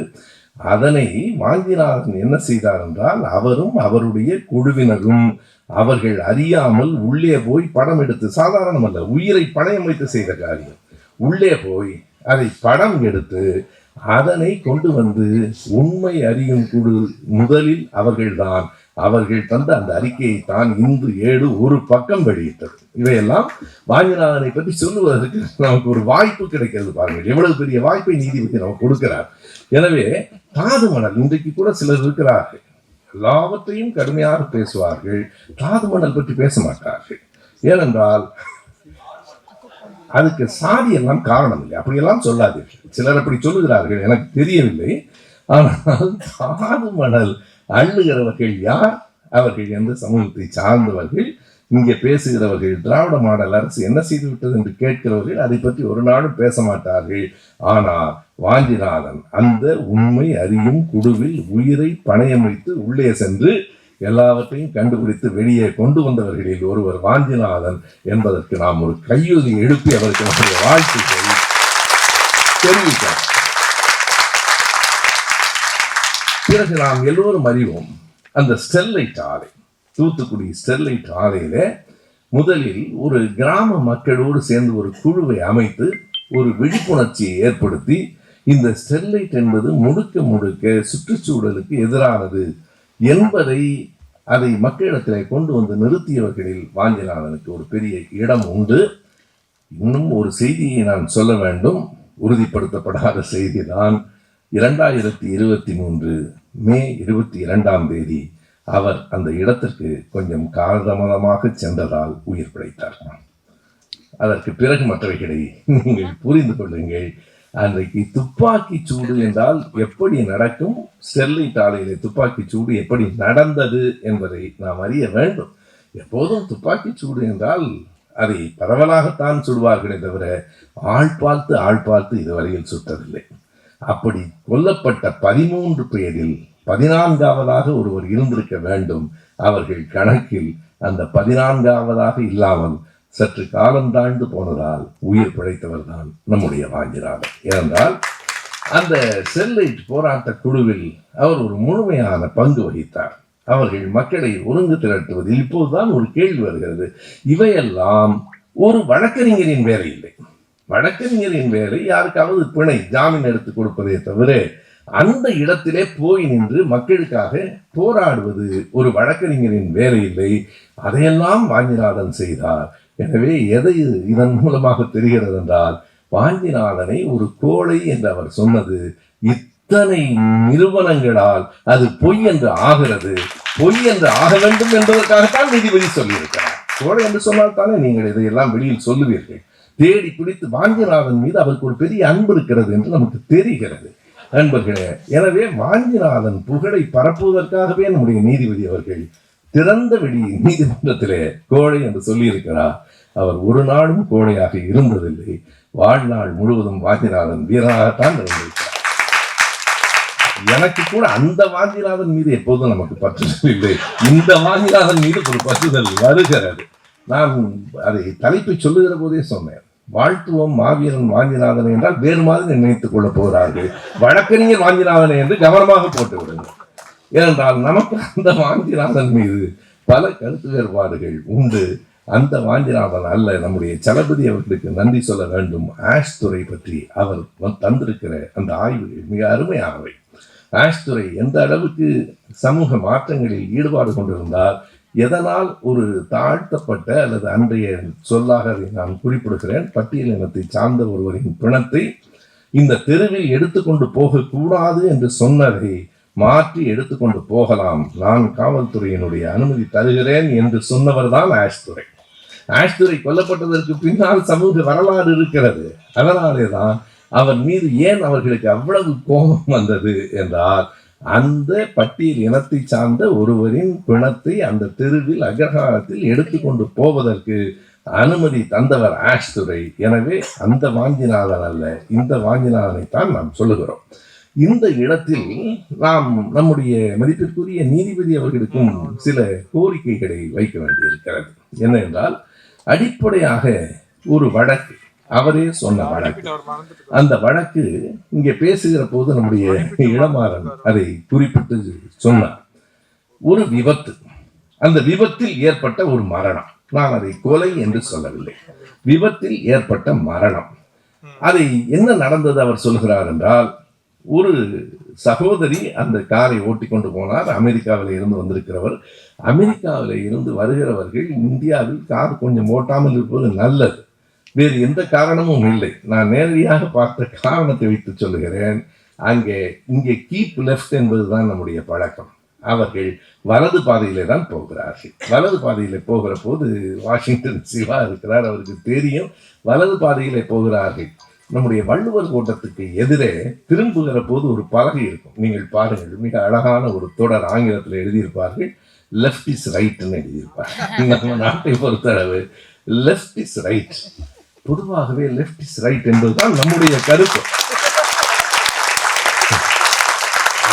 அதனை வாஞ்சிநாதன் என்ன செய்தார் என்றால், அவரும் அவருடைய குழுவினரும் அவர்கள் அறியாமல் உள்ளே போய் படம் எடுத்து, சாதாரணமல்ல, உயிரை பணயம் வைத்து செய்த காரியம். உள்ளே போய் அதை படம் எடுத்து அதனை கொண்டு வந்து உண்மை அறியும் குழு முதலில் அவர்கள் தந்த அந்த அறிக்கையை தான் இந்து ஏடு ஒரு பக்கம் வெளியிட்டது. இவையெல்லாம் வாஞ்சிநாதனை பற்றி சொல்லுவதற்கு நமக்கு ஒரு வாய்ப்பு கிடைக்கிறது. பாருங்கள், எவ்வளவு பெரிய வாய்ப்பை நீதிபதி நமக்கு கொடுக்கிறார். எனவே தாது மணல், இன்றைக்கு கூட சிலர் இருக்கிறார்கள், எல்லாவற்றையும் கடுமையாக பேசுவார்கள், தாது மணல் பற்றி பேச மாட்டார்கள். ஏனென்றால் அதுக்கு சாதி எல்லாம் காரணம் இல்லை. அப்படியெல்லாம் சொல்லாதீர்கள். சிலர் அப்படி சொல்லுகிறார்கள், எனக்கு தெரியவில்லை. ஆனால் தாது மணல் அள்ளுகிறவர்கள் யார்? அவர்கள் எந்த சமூகத்தை சார்ந்தவர்கள்? இங்கே பேசுகிறவர்கள் திராவிட மாடல் அரசு என்ன செய்து விட்டது என்று கேட்கிறவர்கள் அதை பற்றி ஒரு நாளும் பேச மாட்டார்கள். ஆனால் வாஞ்சிநாதன் அந்த உண்மை அறியும் குழுவில் உயிரை பணயம் வைத்து உள்ளே சென்று எல்லாவற்றையும் கண்டுபிடித்து வெளியே கொண்டு வந்தவர்களில் ஒருவர் வாஞ்சிநாதன் என்பதற்கு நாம் ஒரு கையொலி எழுப்பி அவருக்கு நம்முடைய வாழ்த்துக்களை தெரிவித்தார். பிறகு நாம் எல்லோரும் அறிவோம், அந்த ஸ்டெர்லைட் ஆலை, தூத்துக்குடி ஸ்டெர்லைட் ஆலையில முதலில் ஒரு கிராம மக்களோடு சேர்ந்து ஒரு குழுவை அமைத்து ஒரு விழிப்புணர்ச்சியை ஏற்படுத்தி, இந்த ஸ்டெர்லைட் என்பது முழுக்க முழுக்க சுற்றுச்சூழலுக்கு எதிரானது என்பதை அதை மக்களிடத்திலே கொண்டு வந்து நிறுத்தியவர்களில் வாஞ்சிநாதனுக்கு ஒரு பெரிய இடம் உண்டு. இன்னும் ஒரு செய்தியை நான் சொல்ல வேண்டும், உறுதிப்படுத்தப்படாத செய்தி தான். 2023 மே 22 அவர் அந்த இடத்திற்கு கொஞ்சம் காலதாமதமாக சென்றதால் உயிர் பிழைத்தார். அதற்கு பிறகு மற்றவைகளை நீங்கள் புரிந்து கொள்ளுங்கள். அன்றைக்கு துப்பாக்கி சூடு என்றால் எப்படி நடக்கும், ஸ்டெர்லைட் ஆலையிலே துப்பாக்கி சூடு எப்படி நடந்தது என்பதை நாம் அறிய வேண்டும். எப்போதும் துப்பாக்கி சூடு என்றால் அதை பரவலாகத்தான் சுடுவார்களே தவிர ஆள் பார்த்து இதுவரையில் சுட்டதில்லை. அப்படி கொல்லப்பட்ட 13 பேரில் 14ஆவதாக ஒருவர் இருந்திருக்க வேண்டும். அவர்கள் கணக்கில் அந்த 14ஆவதாக இல்லாமல் சற்று காலம் தாழ்ந்து போனதால் உயிர் பிழைத்தவர் தான் நம்முடைய வாஞ்சிநாதன். ஏனென்றால் அந்த ஸ்டெர்லைட் போராட்ட குழுவில் அவர் ஒரு முழுமையான பங்கு வகித்தார். அவர்கள் மக்களை ஒருங்கு திரட்டுவதில் இப்போதுதான் ஒரு கேள்வி வருகிறது. இவையெல்லாம் ஒரு வழக்கறிஞரின் வேலை இல்லை. வழக்கறிஞரின் வேலை யாருக்காவது பிணை ஜாமீன் எடுத்து கொடுப்பதே தவிர அந்த இடத்திலே போய் நின்று மக்களுக்காக போராடுவது ஒரு வழக்கறிஞரின் வேலை இல்லை. அதையெல்லாம் வாஞ்சிநாதன் செய்தார். எனவே எதை இதன் மூலமாக தெரிகிறது என்றால், வாஞ்சிநாதனை ஒரு கோழை என்று அவர் சொன்னது இத்தனை நிறுவனங்களால் அது பொய் என்று ஆகிறது, பொய் என்று ஆக வேண்டும் என்பதற்காகத்தான் நீதிபதி சொல்லியிருக்கிறார். கோழை என்று சொன்னால் தானே நீங்கள் இதையெல்லாம் வெளியில் சொல்லுவீர்கள். தேடி பிடித்து வாஞ்சிநாதன் மீது அவருக்கு ஒரு பெரிய அன்பு இருக்கிறது என்று நமக்கு தெரிகிறது நண்பர்களே. எனவே வாஞ்சிநாதன் புகழை பரப்புவதற்காகவே நம்முடைய நீதிபதி அவர்கள் திறந்த வெளி நீதிமன்றத்திலே கோழை என்று சொல்லியிருக்கிறார். அவர் ஒரு நாளும் கோழையாக இருந்ததில்லை. வாழ்நாள் முழுவதும் வாஞ்சிநாதன் வீரனாகத்தான் இருந்திருக்கிறார். எனக்கு கூட அந்த வாஞ்சிநாதன் மீது எப்போதும் நமக்கு பற்றுதல் இல்லை. இந்த வாஞ்சிநாதன் மீது ஒரு பற்றுதல் வருகிறது. நான் அதை தலைப்பை சொல்லுகிற போதே சொன்னேன். வாழ்த்துவோம் மாவீரன் வாஞ்சிநாதனை என்றால் வேறு மாதிரி நினைத்துக் கொள்ளப் போகிறார்கள். வழக்கறிஞர் வாஞ்சிநாதனை என்று கவனமாக போட்டு விடுங்கள். ஏனென்றால் நமக்கு அந்த வாஞ்சிநாதன் மீது பல கருத்து வேறுபாடுகள் உண்டு. அந்த வாஞ்சிநாதன் அல்ல, நம்முடைய சலபதி அவர்களுக்கு நன்றி சொல்ல வேண்டும். ஆஷ் துறை பற்றி அவர் தந்திருக்கிற அந்த ஆய்வுகள் மிக அருமையானவை. ஆஷ் துறை எந்த அளவுக்கு சமூக மாற்றங்களில் ஈடுபாடு கொண்டிருந்தால், எதனால் ஒரு தாழ்த்தப்பட்ட அல்லது அன்றைய சொல்லாக அதை நான் குறிப்பிடுகிறேன், பட்டியல் இனத்தை சார்ந்த ஒருவரின் பிணத்தை இந்த தெருவில் எடுத்துக்கொண்டு போகக்கூடாது என்று சொன்னதை மாற்றி எடுத்துக்கொண்டு போகலாம், நான் காவல்துறையினுடைய அனுமதி தருகிறேன் என்று சொன்னவர் தான் ஆஷ்துரை. ஆஷ்துரை கொல்லப்பட்டதற்கு பின்னால் சமூக வரலாறு இருக்கிறது. அதனாலே தான் அவர் மீது ஏன் அவர்களுக்கு அவ்வளவு கோபம் வந்தது என்றால், அந்த பட்டியல் இனத்தை சார்ந்த ஒருவரின் பிணத்தை அந்த தெருவில் அக்ரஹாரத்தில் எடுத்துக்கொண்டு போவதற்கு அனுமதி தந்தவர் ஆஷ்துரை. எனவே அந்த வாஞ்சிநாதன் அல்ல, இந்த வாஞ்சிநாதனைத்தான் நாம் சொல்லுகிறோம். இந்த இடத்தில் நாம் நம்முடைய மதிப்பிற்குரிய நீதிபதி அவர்களுக்கும் சில கோரிக்கைகளை வைக்க வேண்டியிருக்கிறது. என்னவென்றால், அடிப்படையாக ஒரு வழக்கு, அவரே சொன்ன வழக்கு, அந்த வழக்கு இங்கே பேசுகிற போது நம்முடைய இளமாறன் அதை குறிப்பிட்டு சொன்னார். ஒரு விபத்து, அந்த விபத்தில் ஏற்பட்ட ஒரு மரணம். நான் அதை கொலை என்று சொல்லவில்லை, விபத்தில் ஏற்பட்ட மரணம். அதை என்ன நடந்தது அவர் சொல்கிறார் என்றால், ஒரு சகோதரி அந்த காரை ஓட்டி கொண்டு போனார். அமெரிக்காவில் இருந்து வந்திருக்கிறவர். அமெரிக்காவில் இருந்து வருகிறவர்கள் இந்தியாவில் கார் கொஞ்சம் ஓட்டாமல் இருப்பது நல்லது, வேறு எந்த காரணமும் இல்லை. நான் நேரடியாக பார்த்த காரணத்தை வைத்து சொல்லுகிறேன். இங்கே கீப் லெஃப்ட் என்பதுதான் நம்முடைய பழக்கம். அவர்கள் வலது பாதையிலே தான் போகிறார்கள். வலது பாதையிலே போகிற போது வாஷிங்டன் சிவா இருக்கிறார், அவருக்கு தெரியும். வலது பாதையிலே போகிறார்கள். நம்முடைய வள்ளுவர் கோட்டத்துக்கு எதிரே திரும்புகிற போது ஒரு பலகை இருக்கும், நீங்கள் பாருங்கள். மிக அழகான ஒரு தொடர் ஆங்கிலத்தில் எழுதியிருப்பார்கள், லெஃப்ட் இஸ் ரைட்னு எழுதியிருப்பார்கள். நம்ம நாட்டை பொறுத்தளவு லெஃப்ட் இஸ் ரைட், பொதுவாகவே லெஃப்ட் இஸ் ரைட் என்பதுதான் நம்முடைய கருத்து.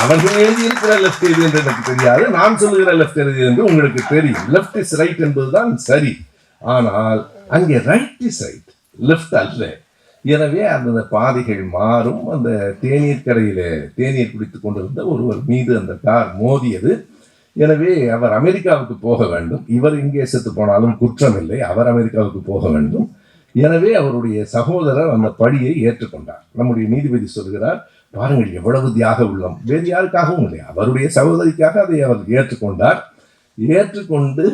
அவர்கள் எழுதியிருக்கிற லெஃப்ட் எது என்று எனக்கு தெரியாது, நான் சொல்லுகிற லெஃப்ட் எது என்று உங்களுக்கு தெரியும். லெஃப்ட் இஸ் ரைட் என்பதுதான் சரி. ஆனால் அங்கே ரைட் இஸ் ரைட், லெஃப்ட் அல்ல. எனவே அந்த பாதைகள் மாறும். அந்த தேநீர் கரையில தேநீர் குடித்துக் கொண்டிருந்த ஒருவர் மீது அந்த கார் மோதியது. எனவே அவர் அமெரிக்காவுக்கு போக வேண்டும். இவர் இங்கே செத்து போனாலும் குற்றம் இல்லை, அவர் அமெரிக்காவுக்கு போக வேண்டும். எனவே அவருடைய சகோதரர் அந்த பழியை ஏற்றுக்கொண்டார். நம்முடைய நீதிபதி சொல்கிறார், பாருங்கள் எவ்வளவு தியாக உள்ளம், வேறு யாருக்காகவும் இல்லை, அவருடைய சகோதரிக்காக அதை அவர் ஏற்றுக்கொண்டார். ஏற்றுக்கொண்டு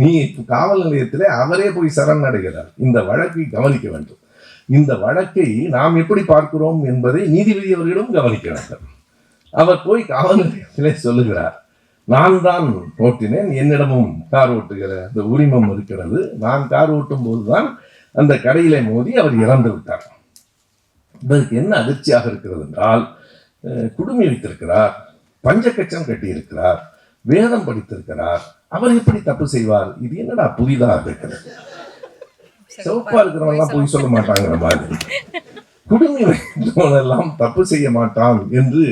நீ காவல் நிலையத்திலே அவரே போய் சரணடைகிறார். இந்த வழக்கை கவனிக்க வேண்டும். இந்த வழக்கை நாம் எப்படி பார்க்கிறோம் என்பதை நீதிபதி அவர்களும் கவனிக்க வேண்டும். அவர் போய் காவல் நிலையத்திலே சொல்லுகிறார், நான் தான் ஓட்டினேன், என்னிடமும் கார் ஓட்டுகிற அந்த உரிமம் இருக்கிறது, நான் கார் ஓட்டும் போதுதான் அந்த கடையிலே மோதி அவர் இறந்து விட்டார். இதற்கு என்ன அதிர்ச்சியாக இருக்கிறது என்றால், குடுமி வைத்திருக்கிறார், பஞ்சக்கச்சம் கட்டியிருக்கிறார், வேதம் படித்திருக்கிறார், அவர் எப்படி தப்பு செய்வார்? இது என்னடா புதிதாக இருக்கிறது. சிவப்பா இருக்கிறவெல்லாம் போய் சொல்ல மாட்டாங்கிற மாதிரி, குடுமி வைத்தவனெல்லாம் தப்பு செய்ய மாட்டான் என்று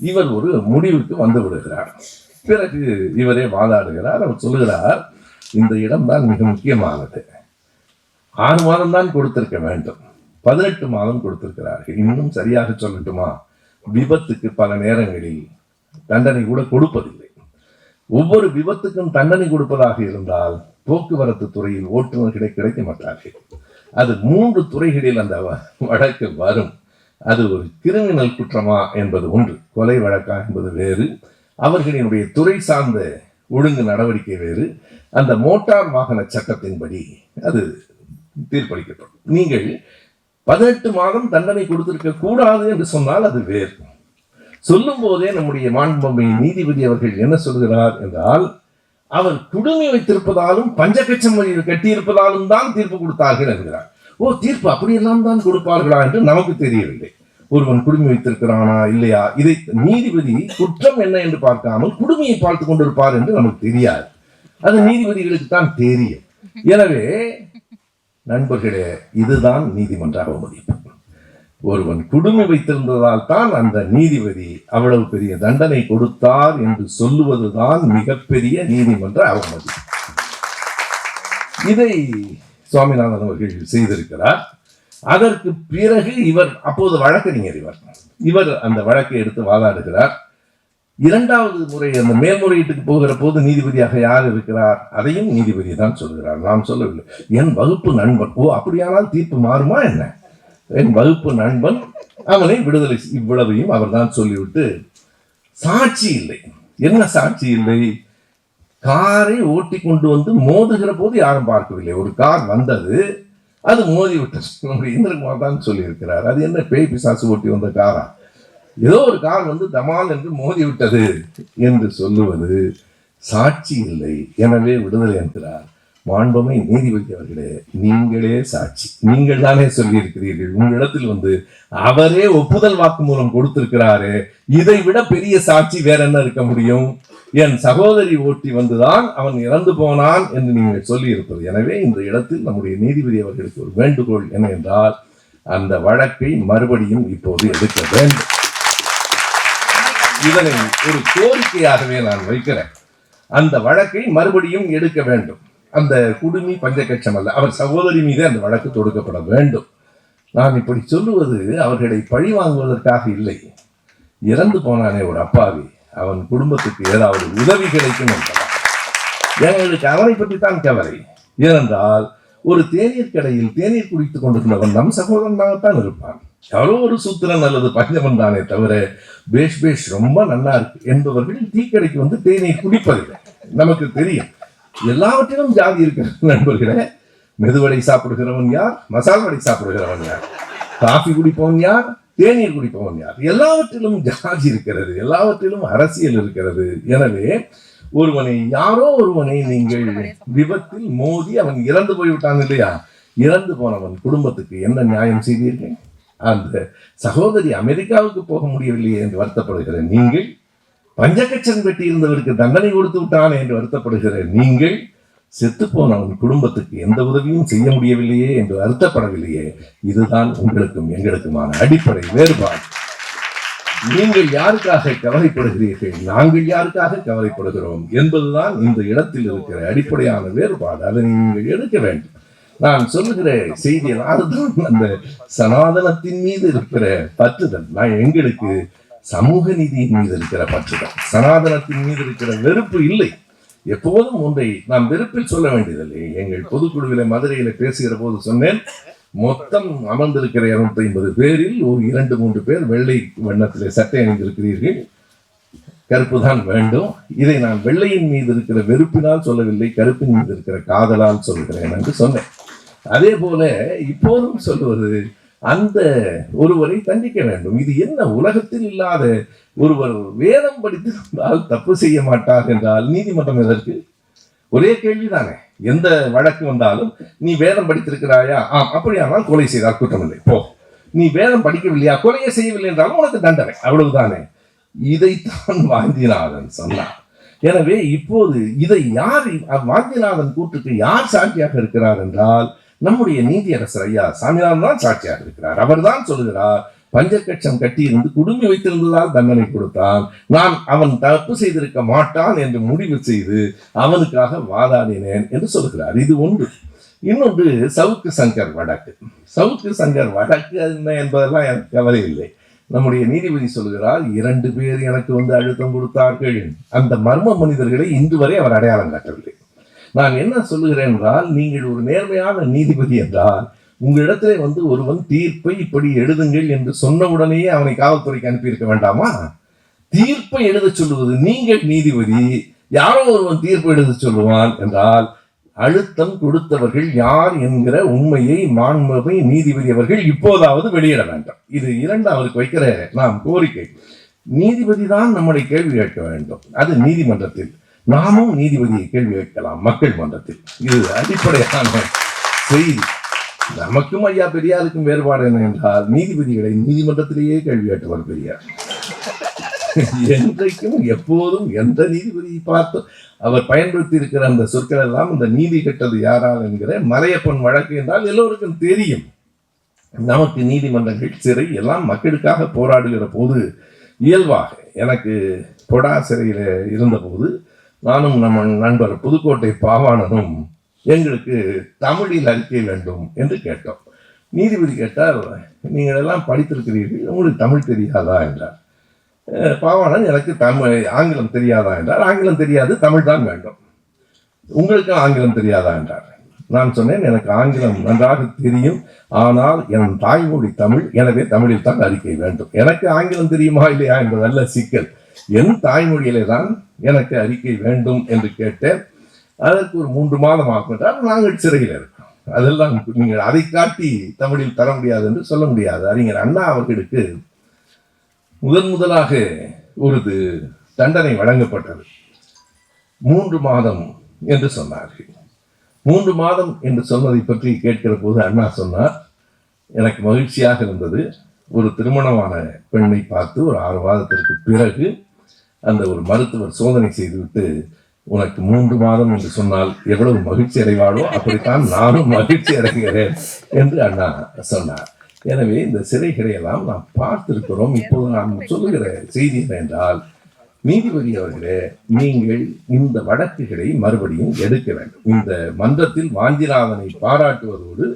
இவர் ஒரு முடிவுக்கு வந்து விடுகிறார். பிறகு இவரே வாதாடுகிறார். அவர் சொல்லுகிறார், இந்த இடம்தான் மிக முக்கியமானது. 6 மாதம் தான் கொடுத்திருக்க வேண்டும், 18 மாதம் கொடுத்திருக்கிறார்கள். இன்னும் சரியாக சொல்லட்டுமா, விபத்துக்கு பல நேரங்களில் தண்டனை கூட கொடுப்பதில்லை. ஒவ்வொரு விபத்துக்கும் தண்டனை கொடுப்பதாக இருந்தால் போக்குவரத்து துறையில் ஓட்டுநர்களை கிடைக்க மாட்டார்கள். அது 3 துறைகளில் அந்த வழக்கு வரும். அது ஒரு கிரிமினல் குற்றமா என்பது ஒன்று, கொலை வழக்கா என்பது வேறு. அவர்களினுடைய துறை சார்ந்த ஒழுங்கு நடவடிக்கை வேறு. அந்த மோட்டார் வாகன சட்டத்தின்படி அது தீர்ப்பளிக்கப்படும். நீங்கள் 18 மாதம் தண்டனை கொடுத்திருக்க கூடாது என்று சொன்னால் அது வேறு. சொல்லும் போதே நம்முடைய மாண்புமிகு நீதிபதி அவர்கள் என்ன சொல்கிறார் என்றால், அவர் குடுமி வைத்திருப்பதாலும் பஞ்சகச்சம் கட்டியிருப்பதாலும் தான் தீர்ப்பு கொடுத்தார்கள் என்கிறார். தீர்ப்பு அப்படியெல்லாம் தான் கொடுப்பார்களா என்று நமக்கு தெரியவில்லை. ஒருவன் குடுமி வைத்திருக்கிறானா இல்லையா, இதை நீதிபதி குற்றம் என்ன என்று பார்க்காமல் குடுமையை பார்த்து கொண்டிருப்பார் என்று நமக்கு தெரியாது. அது நீதிபதிகளுக்கு தான் தெரியும். எனவே நண்பர்களே, இதுதான் நீதிமன்ற அவமதிப்பு. ஒருவன் குடுமி வைத்திருந்ததால் தான் அந்த நீதிபதி அவ்வளவு பெரிய தண்டனை கொடுத்தார் என்று சொல்லுவதுதான் மிகப்பெரிய நீதிமன்ற அவமதிப்பு. இதை சுவாமிநாதன் அவர்கள் செய்திருக்கிறார். அதற்கு பிறகு இவர் அப்போது வழக்கறிஞர், இவர் அந்த வழக்கை எடுத்து வாதாடுகிறார். இரண்டாவது முறை அந்த மேல்முறையீட்டுக்கு போகிற போது நீதிபதியாக யார் இருக்கிறார், அதையும் நீதிபதி தான் சொல்கிறார், நாம் சொல்லவில்லை. என் வகுப்பு நண்பன். அப்படியானால் தீர்ப்பு மாறுமா என்ன? என் வகுப்பு நண்பன், அவனை விடுதலை, இவ்வளவையும் அவர் தான் சொல்லிவிட்டு, சாட்சி இல்லை. என்ன சாட்சி இல்லை? காரை ஓட்டி கொண்டு வந்து மோதுகிற போது யாரும் பார்க்கவில்லை. ஒரு கார் வந்தது, அது மோதி விட்டது. நம்முடைய இந்திரகுமார் தான் சொல்லி இருக்கிறார். அது என்ன பேய் பிசாசு ஓட்டி வந்த காரா? ஏதோ ஒரு கார் வந்து தமால் என்று மோதி விட்டது என்று சொல்லுவது சாட்சி இல்லை. எனவே விடுதலை என்கிறார். மாண்புமை நீதிபதி அவர்களே, நீங்களே சாட்சி, நீங்கள் தானே சொல்லி இருக்கிறீர்கள். உங்களிடத்தில் வந்து அவரே ஒப்புதல் வாக்கு மூலம் கொடுத்திருக்கிறாரே, இதை விட பெரிய சாட்சி வேற என்ன இருக்க முடியும்? என் சகோதரி ஓட்டி வந்துதான் அவன் இறந்து போனான் என்று நீங்கள் சொல்லி இருப்பது. எனவே இந்த இடத்தில் நம்முடைய நீதிபதி அவர்களுக்கு ஒரு வேண்டுகோள் என்ன என்றால், அந்த வழக்கை மறுபடியும் இப்போது எடுக்க வேண்டும். இதனை ஒரு கோரிக்கையாகவே நான் வைக்கிறேன். அந்த வழக்கை மறுபடியும் எடுக்க வேண்டும். அந்த குடுமி பஞ்சகட்சம் அல்ல, அவர் சகோதரி மீது அந்த வழக்கு தொடுக்கப்பட வேண்டும். நான் இப்படி சொல்லுவது அவர்களை பழி வாங்குவதற்காக இல்லை. இறந்து போனானே ஒரு அப்பாவி, அவன் குடும்பத்துக்கு ஏதாவது உதவி கிடைக்கும் என்பதால் எங்களுக்கு அவனை பற்றி தான் கவலை. ஏனென்றால் ஒரு தேநீர் கடையில் தேநீர் குடித்துக் கொண்டிருந்தவன் நம் சகோதரனாகத்தான் இருப்பான். எவ்வளோ ஒரு சூத்திரன் அல்லது பஞ்சமன் தானே தவிர பேஷ் ரொம்ப நல்லா இருக்கு என்பவர்கள் டீ கடைக்கு வந்து தேநீர் குடிப்பதில்லை. நமக்கு தெரியும். எல்லாவற்றிலும் ஜாதி இருக்கிறது நண்பர்களே. மெதுவடை சாப்பிடுகிறவன் யார், மசால் வடை சாப்பிடுகிறவன் யார், காஃபி குடிப்பவன் யார், தேநீர் குடிப்பவன் யார், எல்லாவற்றிலும் ஜாதி இருக்கிறது, எல்லாவற்றிலும் அரசியல் இருக்கிறது. எனவே யாரோ ஒருவனை நீங்கள் விபத்தில் மோதி அவன் இறந்து போய்விட்டான் இல்லையா, இறந்து போனவன் குடும்பத்துக்கு என்ன நியாயம் செய்தீர்கள்? அந்த சகோதரி அமெரிக்காவுக்கு போக முடியவில்லையே என்று வருத்தப்படுகிற நீங்கள், பஞ்சகச்சம் பெட்டி இருந்தவருக்கு தண்டனை கொடுத்து விட்டான் என்று வருத்தப்படுகிற நீங்கள், செத்து போனவன் குடும்பத்துக்கு எந்த உதவியும் செய்ய முடியவில்லையே என்று வருத்தப்படவில்லையே. இதுதான் உங்களுக்கும் எங்களுக்குமான அடிப்படை வேறுபாடு. நீங்கள் யாருக்காக கவலைப்படுகிறீர்கள், நாங்கள் யாருக்காக கவலைப்படுகிறோம் என்பதுதான் இந்த இடத்தில் இருக்கிற அடிப்படையான வேறுபாடு. அதை நீங்கள் எடுக்க வேண்டும். நான் சொல்லுகிற செய்தியில் அதுதான் அந்த சனாதனத்தின் மீது இருக்கிற பற்றுதல். நான் எங்களுக்கு சமூக நீதியின் மீது இருக்கிற பற்றுதல், சனாதனத்தின் மீது இருக்கிற வெறுப்பு இல்லை. எப்போதும் ஒன்றை நாம் வெறுப்பில் சொல்ல வேண்டியதில்லை. எங்கள் பொதுக்குழுவில மதுரையில பேசுகிற போது சொன்னேன், மொத்தம் அமர்ந்திருக்கிற 250 பேரில் ஒரு 2-3 பேர் வெள்ளை வண்ணத்திலே சட்டை அணிந்திருக்கிறீர்கள். கருப்பு தான் வேண்டும். இதை நான் வெள்ளையின் மீது இருக்கிற வெறுப்பினால் சொல்லவில்லை, கருப்பின் மீது இருக்கிற காதலால் சொல்கிறேன் என்று சொன்னேன். அதே போல இப்போதும் சொல்வது, அந்த ஒருவரை தண்டிக்க வேண்டும். இது என்ன, உலகத்தில் இல்லாத ஒருவர் வேதம் படித்திருந்தால் தப்பு செய்ய மாட்டார் என்றால் நீதிமன்றம் எதற்கு? ஒரே கேள்விதானே. எந்த வழக்கு வந்தாலும் நீ வேதம் படித்திருக்கிறாயா, அப்படியானால் கொலை செய்தால் குற்றமில்லை, போ. நீ வேதம் படிக்கவில்லையா, கொலையை செய்யவில்லை என்றாலும் உனக்கு தண்டனை, அவ்வளவுதானே. இதைத்தான் வாஞ்சிநாதன் சொன்னார். எனவே இப்போது இதை யார், வாஞ்சிநாதன் கூற்றுக்கு யார் சாட்சியாக இருக்கிறார் என்றால், நம்முடைய நீதியரசர் ஐயா சாமிநாதன் தான் சாட்சியாக இருக்கிறார். அவர் தான் சொல்லுகிறார், பஞ்சகட்சம் கட்டியிருந்து குடுமி வைத்திருந்ததால் தண்டனை கொடுத்தான், நான் அவன் தப்பு செய்திருக்க மாட்டான் என்று முடிவு செய்து அவனுக்காக வாதாடினேன் என்று சொல்கிறார். இது ஒன்று. இன்னொன்று சவுக்கு சங்கர் வழக்கு. சவுக்கு சங்கர் வழக்கு என்ன என்பதெல்லாம் எனக்கு கவலை இல்லை. நம்முடைய நீதிபதி சொல்கிறார், 2 பேர் எனக்கு வந்து அழுத்தம் கொடுத்தார்கள். அந்த மர்ம மனிதர்களை இன்று வரை அவர் அடையாளம் காட்டவில்லை. நான் என்ன சொல்லுகிறேன் என்றால், நீங்கள் ஒரு நேர்மையான நீதிபதி என்றால் உங்களிடத்திலே வந்து ஒருவன் தீர்ப்பை இப்படி எழுதுங்கள் என்று சொன்னவுடனேயே அவனை காவல்துறைக்கு அனுப்பியிருக்க வேண்டாமா? தீர்ப்பை எழுத சொல்லுவது நீங்கள் நீதிபதி, யாரோ ஒருவன் தீர்ப்பு எடுத்து சொல்லுவான் என்றால் அழுத்தம் கொடுத்தவர்கள் யார் என்கிற உண்மையை மாண்புமிகு நீதிபதி அவர்கள் இப்போதாவது வெளியிட வேண்டும். இது இரண்டாவதுக்கு வைக்கிற நாம் கோரிக்கை. நீதிபதி தான் நம்முடைய கேள்வி கேட்க வேண்டும். அது நீதிமன்றத்தில். நாமும் நீதிபதியை கேள்வி கேட்கலாம் மக்கள் மன்றத்தில். இது அடிப்படையான செய்தி. நமக்கும் ஐயா பெரியாருக்கும் வேறுபாடு என்ன என்றால், நீதிபதிகளை நீதிமன்றத்திலேயே கேள்வி கேட்டவர் பெரியார். என்றைக்கும் எப்போதும் எந்த நீதிபதியை பார்த்து அவர் பயன்படுத்தி இருக்கிற அந்த சொற்கள் எல்லாம் இந்த நீதி கெட்டது யாரால் என்கிற மலையப்பன் வழக்கு என்றால் எல்லோருக்கும் தெரியும். நமக்கு நீதிமன்றங்கள், சிறை எல்லாம் மக்களுக்காக போராடுகிற போது இயல்பாக எனக்கு பொடா சிறையில் இருந்தபோது நானும் நம்ம நண்பர் புதுக்கோட்டை பாவாணனும் எங்களுக்கு தமிழில் அறிக்கை வேண்டும் என்று கேட்டோம். நீதிபதி கேட்டார், நீங்கள் எல்லாம் படித்திருக்கிறீர்கள், உங்களுக்கு தமிழ் தெரியாதா என்றார். பாவாணன், எனக்கு ஆங்கிலம் தெரியாதா என்றார். ஆங்கிலம் தெரியாது, தமிழ் தான் வேண்டும். உங்களுக்கு ஆங்கிலம் தெரியாதா என்றார். நான் சொன்னேன், எனக்கு ஆங்கிலம் நன்றாக தெரியும், ஆனால் என் தாய்மொழி தமிழ், எனவே தமிழில் தான் அறிக்கை வேண்டும். எனக்கு ஆங்கிலம் தெரியுமா இல்லையா என்பதல்ல சிக்கல், என் தாய்மொழியிலே தான் எனக்கு அறிக்கை வேண்டும் என்று கேட்டேன். அதற்கு ஒரு 3 மாதம் ஆகும் என்றால் நாங்கள் சிறையில் இருக்கோம். அதெல்லாம் நீங்கள் அதை காட்டி தமிழில் தர முடியாது என்று சொல்ல முடியாது. அறிஞர் அண்ணா அவர்களுக்கு முதலாக ஒரு தண்டனை வழங்கப்பட்டது. 3 மாதம் என்று சொன்னார்கள். 3 மாதம் என்று சொன்னதை பற்றி கேட்கிற போது அண்ணா சொன்னார், எனக்கு மகிழ்ச்சியாக இருந்தது. ஒரு திருமணமான பெண்ணை பார்த்து ஒரு 6 மாதத்திற்கு பிறகு அந்த ஒரு மருத்துவர் சோதனை செய்துவிட்டு, உனக்கு 3 மாதம் என்று சொன்னால் எவ்வளவு மகிழ்ச்சி அடைவாளோ அப்படித்தான் நானும் மகிழ்ச்சி அடைகிறேன் என்று அண்ணா சொன்னார். எனவே இந்த சிறைகளை எல்லாம் நாம் பார்த்திருக்கிறோம். இப்போது நாம் சொல்லுகிற செய்தி என்றால், நீதிபதி அவர்களே, நீங்கள் இந்த வழக்குகளை மறுபடியும் எடுக்க வேண்டும். இந்த மன்றத்தில் வாஞ்சிநாதனை பாராட்டுவதோடு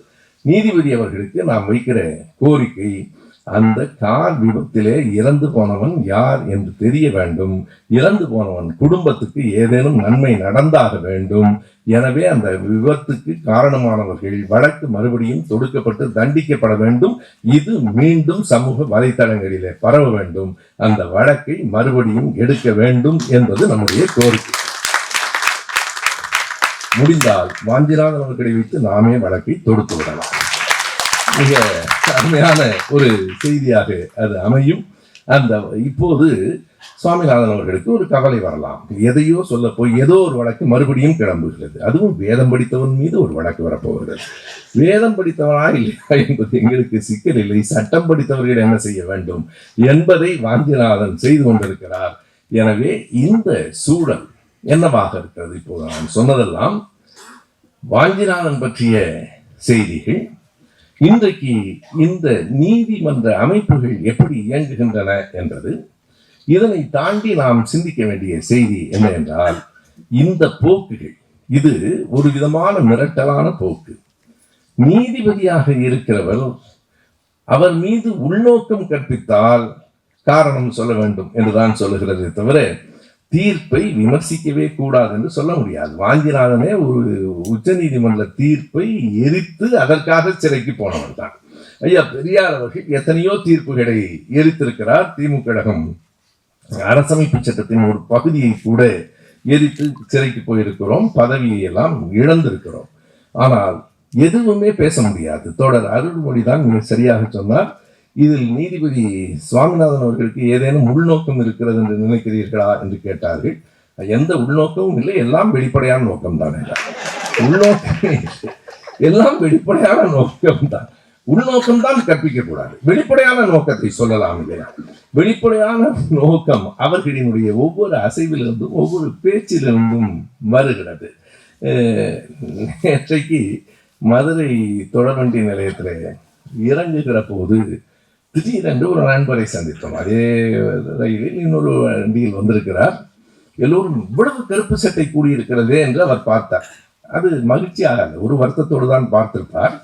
நீதிபதி அவர்களுக்கு நாம் வைக்கிற கோரிக்கை, அந்த கார் விபத்திலே இறந்து போனவன் யார் என்று தெரிய வேண்டும். இறந்து போனவன் குடும்பத்துக்கு ஏதேனும் நன்மை நடந்தாக வேண்டும். எனவே அந்த விபத்துக்கு காரணமானவர்கள் வழக்கு மறுபடியும் தொடுக்கப்பட்டு தண்டிக்கப்பட வேண்டும். இது மீண்டும் சமூக வலைத்தளங்களிலே பரவ வேண்டும். அந்த வழக்கை மறுபடியும் எடுக்க வேண்டும் என்பது நம்முடைய கோரிக்கை. முடிந்தால் வாஞ்சிநாதன் அவர்களை வைத்து நாமே வழக்கை தொடுத்து விடலாம். மிக அருமையான ஒரு செய்தியாக அது அமையும். அந்த இப்போது சுவாமிநாதன் அவர்களுக்கு ஒரு கவலை வரலாம். எதையோ சொல்ல போய் ஏதோ ஒரு வழக்கு மறுபடியும் கிளம்புகிறது. அதுவும் வேதம் படித்தவன் மீது ஒரு வழக்கு வரப்போகிறது. வேதம் படித்தவனா இல்லையா என்பது எங்களுக்கு சிக்கல் இல்லை. சட்டம் படித்தவர்கள் என்ன செய்ய வேண்டும் என்பதை வாஞ்சிநாதன் செய்து கொண்டிருக்கிறார். எனவே இந்த சூழல் என்னவாக இருக்கிறது? இப்போது நான் சொன்னதெல்லாம் வாஞ்சிநாதன் பற்றிய செய்திகள். இன்றைக்கு இந்த நீதிமன்ற அமைப்புகள் எப்படி இயங்குகின்றன என்பது, இதனை தாண்டி நாம் சிந்திக்க வேண்டிய செய்தி என்ன என்றால், இந்த போக்குகள் இது ஒரு விதமான மிரட்டலான போக்கு. நீதிபதியாக இருக்கிறவர் அவர் மீது உள்நோக்கம் கற்பித்தால் காரணம் சொல்ல வேண்டும் என்றுதான் சொல்லுகிறது தவிர தீர்ப்பை விமர்சிக்கவே கூடாது என்று சொல்ல முடியாது. வாஞ்சிநாதனே ஒரு உச்ச நீதிமன்ற தீர்ப்பை எரித்து அதற்காக சிறைக்கு போனவர் தான். ஐயா பெரியார் அவர்கள் எத்தனையோ தீர்ப்புகளை எரித்திருக்கிறார். திமுக கழகம் அரசமைப்பு சட்டத்தின் ஒரு பகுதியை கூட எரித்து சிறைக்கு போயிருக்கிறோம். பதவியை எல்லாம் இழந்திருக்கிறோம். ஆனால் எதுவுமே பேச முடியாது. தோழர் அருள்மொழிதான் மிக சரியாக சொன்னார். இதில் நீதிபதி சுவாமிநாதன் அவர்களுக்கு ஏதேனும் உள்நோக்கம் இருக்கிறது என்று நினைக்கிறீர்களா என்று கேட்டார்கள். எந்த உள்நோக்கமும் இல்லை, எல்லாம் வெளிப்படையான நோக்கம் தான். உள்நோக்கம் எல்லாம் வெளிப்படையான நோக்கம் தான். உள்நோக்கம் தான் கற்பிக்க கூடாது. வெளிப்படையான நோக்கத்தை சொல்லலாம் இல்லையா? வெளிப்படையான நோக்கம் அவர்களினுடைய ஒவ்வொரு அசைவிலிருந்தும் ஒவ்வொரு பேச்சிலிருந்தும் வருகிறது. நேற்றைக்கு மதுரை தொடர்வண்டி நிலையத்தில் இறங்குகிற போது திடீரென்று ஒரு நண்பரை சந்தித்தோம். அதே ரயிலில் இன்னொரு வண்டியில் வந்திருக்கிறார். எல்லோரும் இவ்வளவு கருப்பு சட்டை கூடியிருக்கிறதே என்று அவர் பார்த்தார். அது மகிழ்ச்சியாக ஒரு வருத்தத்தோடு தான் பார்த்திருப்பார்.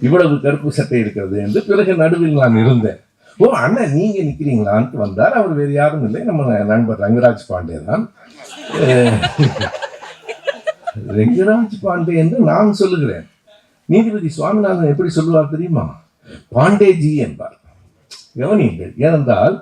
இவ்வளவு கருப்பு சட்டை இருக்கிறது என்று. பிறகு நடுவில் நான் இருந்தேன். ஓ அண்ணன் நீங்க நிற்கிறீங்களான்ட்டு வந்தார். அவர் வேறு யாரும் இல்லை, நம்ம நண்பர் ரங்கராஜ் பாண்டே தான். ரங்கராஜ் பாண்டே என்று நான் சொல்லுகிறேன். நீதிபதி சுவாமிநாதன் எப்படி சொல்லுவார் தெரியுமா? பாண்டேஜி என்பார். கவனியுங்கள். ஏனென்றால்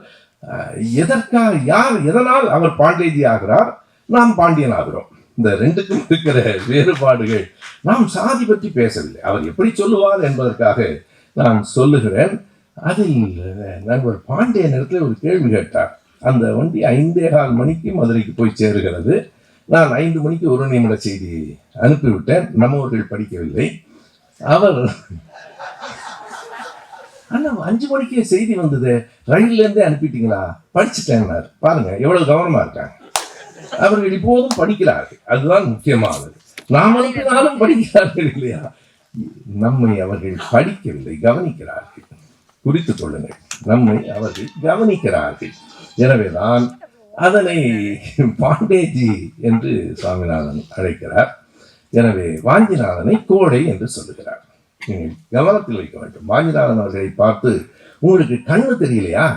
எதற்காக, யார், எதனால் அவர் பாண்டேஜி ஆகிறார்? நாம் பாண்டியன் ஆகிறோம். இந்த ரெண்டுக்கும் இருக்கிற வேறுபாடுகள். நாம் சாதி பற்றி பேசவில்லை, அவர் எப்படி சொல்லுவார் என்பதற்காக நான் சொல்லுகிறேன். அதில் நண்பர் பாண்டியன் இடத்துல ஒரு கேள்வி கேட்டார். அந்த வண்டி 5:15 மணிக்கு மதுரைக்கு போய் சேருகிறது. நான் 5 மணிக்கு 1 நிமிட செய்தி அனுப்பிவிட்டேன். நம்மவர்கள் படிக்கவில்லை. அவர் அண்ணா 5 மணிக்கே செய்தி வந்தது, ரயில்ல இருந்தே அனுப்பிட்டீங்களா? படிச்சுட்டேன்னார். பாருங்க எவ்வளவு கவனமா இருக்காங்க. அவர்கள் இப்போதும் படிக்கிறார்கள், அதுதான் முக்கியமானது. நாம் அனுப்பினாலும் படிக்கிறார்கள் இல்லையா? நம்மை அவர்கள் படிக்கவில்லை, கவனிக்கிறார்கள். குறித்துக் கொள்ளுங்கள், நம்மை அவர்கள் கவனிக்கிறார்கள். எனவேதான் அதனை பாண்டேஜி என்று சுவாமிநாதன் அழைக்கிறார். எனவே வாஞ்சிநாதனை கோடை என்று சொல்லுகிறார். நீங்கள் கவனத்தில் வைக்க வேண்டும். வாஞ்சிநாதன் அவர்களை பார்த்து, உங்களுக்கு கண்ணு தெரியலையா?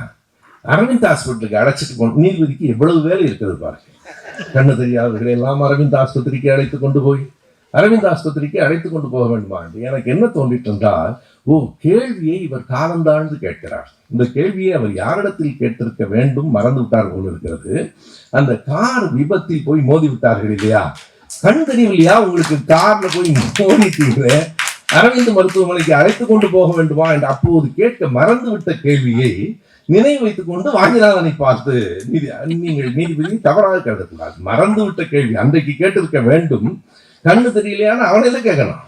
அரவிந்த் ஹாஸ்பிட்டலுக்கு அழைச்சிட்டு போன நீதிபதிக்கு எவ்வளவு வேலை இருக்கிறது பாருங்க. கண்ணு தெரியாதவர்களை எல்லாம் அரவிந்த் ஆஸ்பத்திரிக்கு அழைத்து கொண்டு போய் அரவிந்த் ஆஸ்பத்திரிக்கு அழைத்து கொண்டு போக வேண்டுமா என்று எனக்கு என்ன தோன்றிட்டு என்றால், கேள்வியை இவர் காலந்தாழ்ந்து கேட்கிறார். இந்த கேள்வியை அவர் யாரிடத்தில் கேட்டிருக்க வேண்டும் மறந்து விட்டார் போல இருக்கிறது. அந்த கார் விபத்தில் போய் மோதி விட்டார்கள் இல்லையா? கண் தெரியவில்லையா உங்களுக்கு? கார்ல போய் மோதிட்டீங்களே, அரவிந்த் மருத்துவமனைக்கு அழைத்து கொண்டு போக வேண்டுமா என்று அப்போது கேட்க மறந்து விட்ட கேள்வியை நினைவு வைத்துக் கொண்டு வாஞ்சிநாதனை பார்த்து, நீங்கள் நீதிபதி தவறாக கருதக்கூடாது, மறந்து விட்ட கேள்வி அன்றைக்கு கேட்டிருக்க வேண்டும். கண்ணு தெரியலையான்னு அவனையில கேட்கணும்.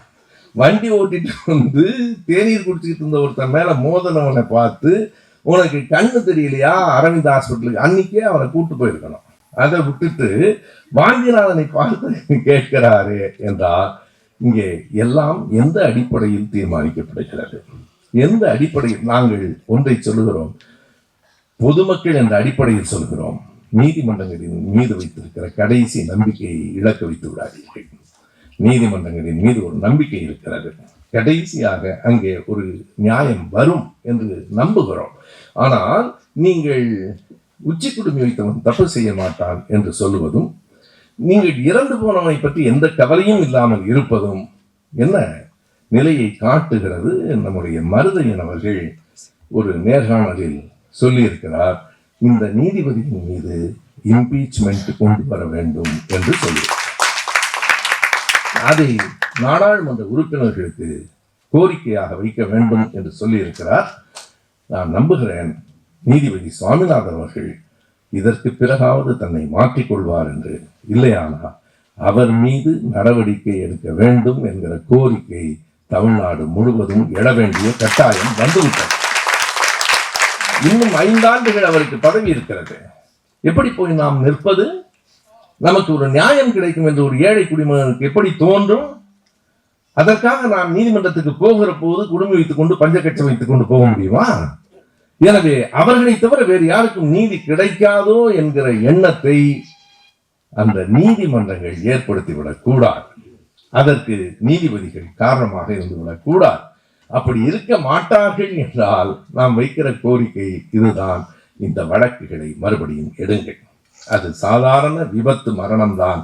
வண்டி ஓட்டிட்டு வந்து தேநீர் குடிச்சிட்டு இருந்த ஒருத்தன் மேல மோதனவனை பார்த்து, உனக்கு கண்ணு தெரியலையா அரவிந்த் ஹாஸ்பிட்டலுக்கு, அன்னைக்கே அவனை கூட்டு போயிருக்கணும். அதை விட்டுட்டு வாஞ்சிநாதனை பார்த்து கேட்கிறாரு என்றால், இங்கே எல்லாம் எந்த அடிப்படையில் தீர்மானிக்கப்படுகிறது? எந்த அடிப்படையில்? நாங்கள் ஒன்றை சொல்லுகிறோம், பொதுமக்கள் என்ற அடிப்படையில் சொல்கிறோம். நீதிமன்றங்களின் மீது வைத்திருக்கிற கடைசி நம்பிக்கையை இழக்க வைத்து விடாதீர்கள். நீதிமன்றங்களின் மீது ஒரு நம்பிக்கை இருக்கிறது. கடைசியாக அங்கே ஒரு நியாயம் வரும் என்று நம்புகிறோம். ஆனால் நீங்கள் உச்சி குடுமி வைத்தவன் தப்பு செய்ய மாட்டான் என்று சொல்லுவதும், நீங்கள் இறந்து போனவனை பற்றி எந்த கவலையும் இல்லாமல் இருப்பதும் என்ன நிலையை காட்டுகிறது? நம்முடைய மருதையன் அவர்கள் ஒரு நேர்காணலில் சொல்லியிருக்கிறார், இந்த நீதிபதியின் மீது இம்பீச்மெண்ட் கொண்டு வர வேண்டும் என்று சொல்லியிருக்கிறார். அதை நாடாளுமன்ற உறுப்பினர்களுக்கு கோரிக்கையாக வைக்க வேண்டும் என்று சொல்லியிருக்கிறார். நான் நம்புகிறேன் நீதிபதி சுவாமிநாதன் அவர்கள் இதற்கு பிறகாவது தன்னை மாற்றிக்கொள்வார் என்று. இல்லையானால் அவர் மீது நடவடிக்கை எடுக்க வேண்டும் என்கிற கோரிக்கை தமிழ்நாடு முழுவதும் எழ வேண்டிய கட்டாயம் வந்துவிட்டது. இன்னும் 5 ஆண்டுகள் அவருக்கு பதவி இருக்கிறது. எப்படி போய் நாம் நிற்பது? நமக்கு ஒரு நியாயம் கிடைக்கும் என்று ஒரு ஏழை குடிமகனுக்கு எப்படி தோன்றும்? அதற்காக நாம் நீதிமன்றத்துக்கு போகிற போது குடும்பம் வைத்துக் கொண்டு பஞ்சக்கட்சம் வைத்துக் கொண்டு போக முடியுமா? எனவே அவர்களை தவிர வேறு யாருக்கும் நீதி கிடைக்காதோ என்கிற எண்ணத்தை அந்த நீதிமன்றங்கள் ஏற்படுத்திவிடக் கூடாது. அதற்கு நீதிபதிகள் காரணமாக இருந்துவிடக் கூடாது. அப்படி இருக்க மாட்டார்கள் என்றால் நாம் வைக்கிற கோரிக்கை இதுதான், இந்த வழக்குகளை மறுபடியும் எடுங்கள். அது சாதாரண விபத்து மரணம்தான்.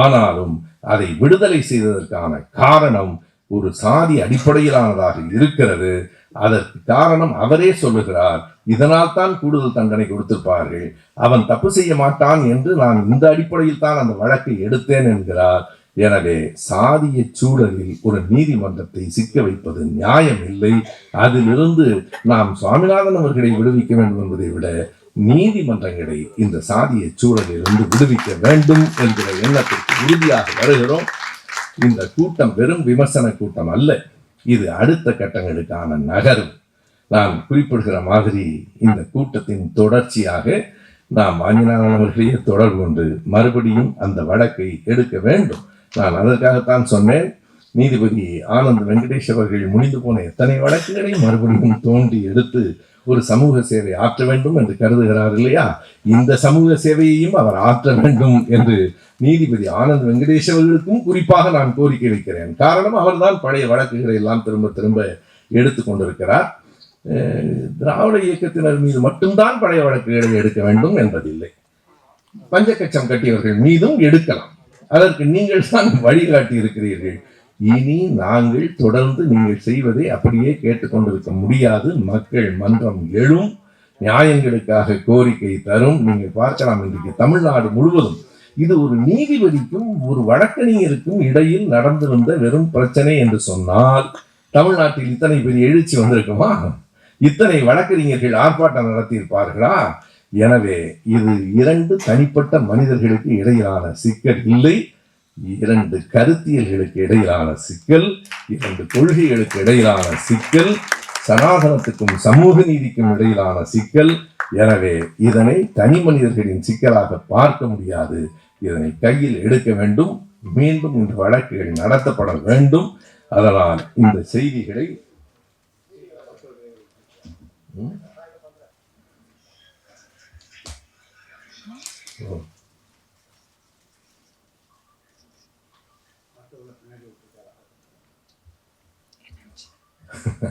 ஆனாலும் அதை விடுதலை செய்ததற்கான காரணம் ஒரு சாதி அடிப்படையிலானதாக இருக்கிறது. அதற்கு காரணம் அவரே சொல்லுகிறார், இதனால் தான் கூடுதல் தண்டனை கொடுத்திருப்பார்கள், அவன் தப்பு செய்ய மாட்டான் என்று நான் இந்த அடிப்படையில் தான் அந்த வழக்கை எடுத்தேன் என்கிறார். எனவே சாதிய சூழலில் ஒரு நீதிமன்றத்தை சிக்க வைப்பது நியாயம் இல்லை. அதிலிருந்து நாம் சுவாமிநாதன் அவர்களை விடுவிக்க வேண்டும் என்பதை விட நீதிமன்றங்களை இந்த சாதிய சூழலிலிருந்து விடுவிக்க வேண்டும் என்கிற எண்ணத்திற்கு உறுதியாக வருகிறோம். இந்த கூட்டம் வெறும் விமர்சன கூட்டம் அல்ல, இது அடுத்த கட்டங்களுக்கான நகர்வு. நான் குறிப்பிடுகிற மாதிரி இந்த கூட்டத்தின் தொடர்ச்சியாக நாம் வாஞ்சிநாதன் அவர்களையே தொடர்பு கொண்டு மறுபடியும் அந்த வழக்கை எடுக்க வேண்டும். நான் அதற்காகத்தான் சொன்னேன், நீதிபதி ஆனந்த் வெங்கடேஷ் அவர்கள் முடிந்து போன எத்தனை வழக்குகளை மறுபடியும் தோண்டி எடுத்து ஒரு சமூக சேவை ஆற்ற வேண்டும் என்று கருதுகிறார் இல்லையா? இந்த சமூக சேவையையும் அவர் ஆற்ற வேண்டும் என்று நீதிபதி ஆனந்த் வெங்கடேஷ் அவர்களுக்கும் குறிப்பாக நான் கோரிக்கை வைக்கிறேன். காரணம், அவர்தான் பழைய வழக்குகளை எல்லாம் திரும்ப திரும்ப எடுத்து கொண்டிருக்கிறார். திராவிட இயக்கத்தினர் மீது மட்டும்தான் பழைய வழக்குகளை எடுக்க வேண்டும் என்பதில்லை, பஞ்சக்கச்சம் கட்டியவர்கள் மீதும் எடுக்கலாம். அதற்கு நீங்கள் தான் வழிகாட்டி இருக்கிறீர்கள். இனி நாங்கள் தொடர்ந்து நீங்கள் செய்வதை அப்படியே கேட்டுக்கொண்டிருக்க முடியாது. மக்கள் மன்றம் எழும், நியாயங்களுக்காக கோரிக்கை தரும். நீங்கள் பார்க்கலாம், இன்றைக்கு தமிழ்நாடு முழுவதும் இது ஒரு நீதிபதிக்கும் ஒரு வழக்கறிஞருக்கும் இடையில் நடந்திருந்த வெறும் பிரச்சனை என்று சொன்னால் தமிழ்நாட்டில் இத்தனை பெரிய எழுச்சி வந்திருக்குமா? இத்தனை வழக்கறிஞர்கள் ஆர்ப்பாட்டம் நடத்தியிருப்பார்களா? எனவே இது இரண்டு தனிப்பட்ட மனிதர்களுக்கு இடையிலான சிக்கல் இல்லை, இரண்டு கருத்தியல்களுக்கு இடையிலான சிக்கல், இரண்டு கொள்கைகளுக்கு இடையிலான சிக்கல், சனாதனத்துக்கும் சமூக நீதிக்கும் இடையிலான சிக்கல். எனவே இதனை தனி மனிதர்களின் சிக்கலாக பார்க்க முடியாது. இதனை கையில் எடுக்க வேண்டும். மீண்டும் இந்த வழக்குகள் நடத்தப்பட வேண்டும். அதனால் இந்த செய்திகளை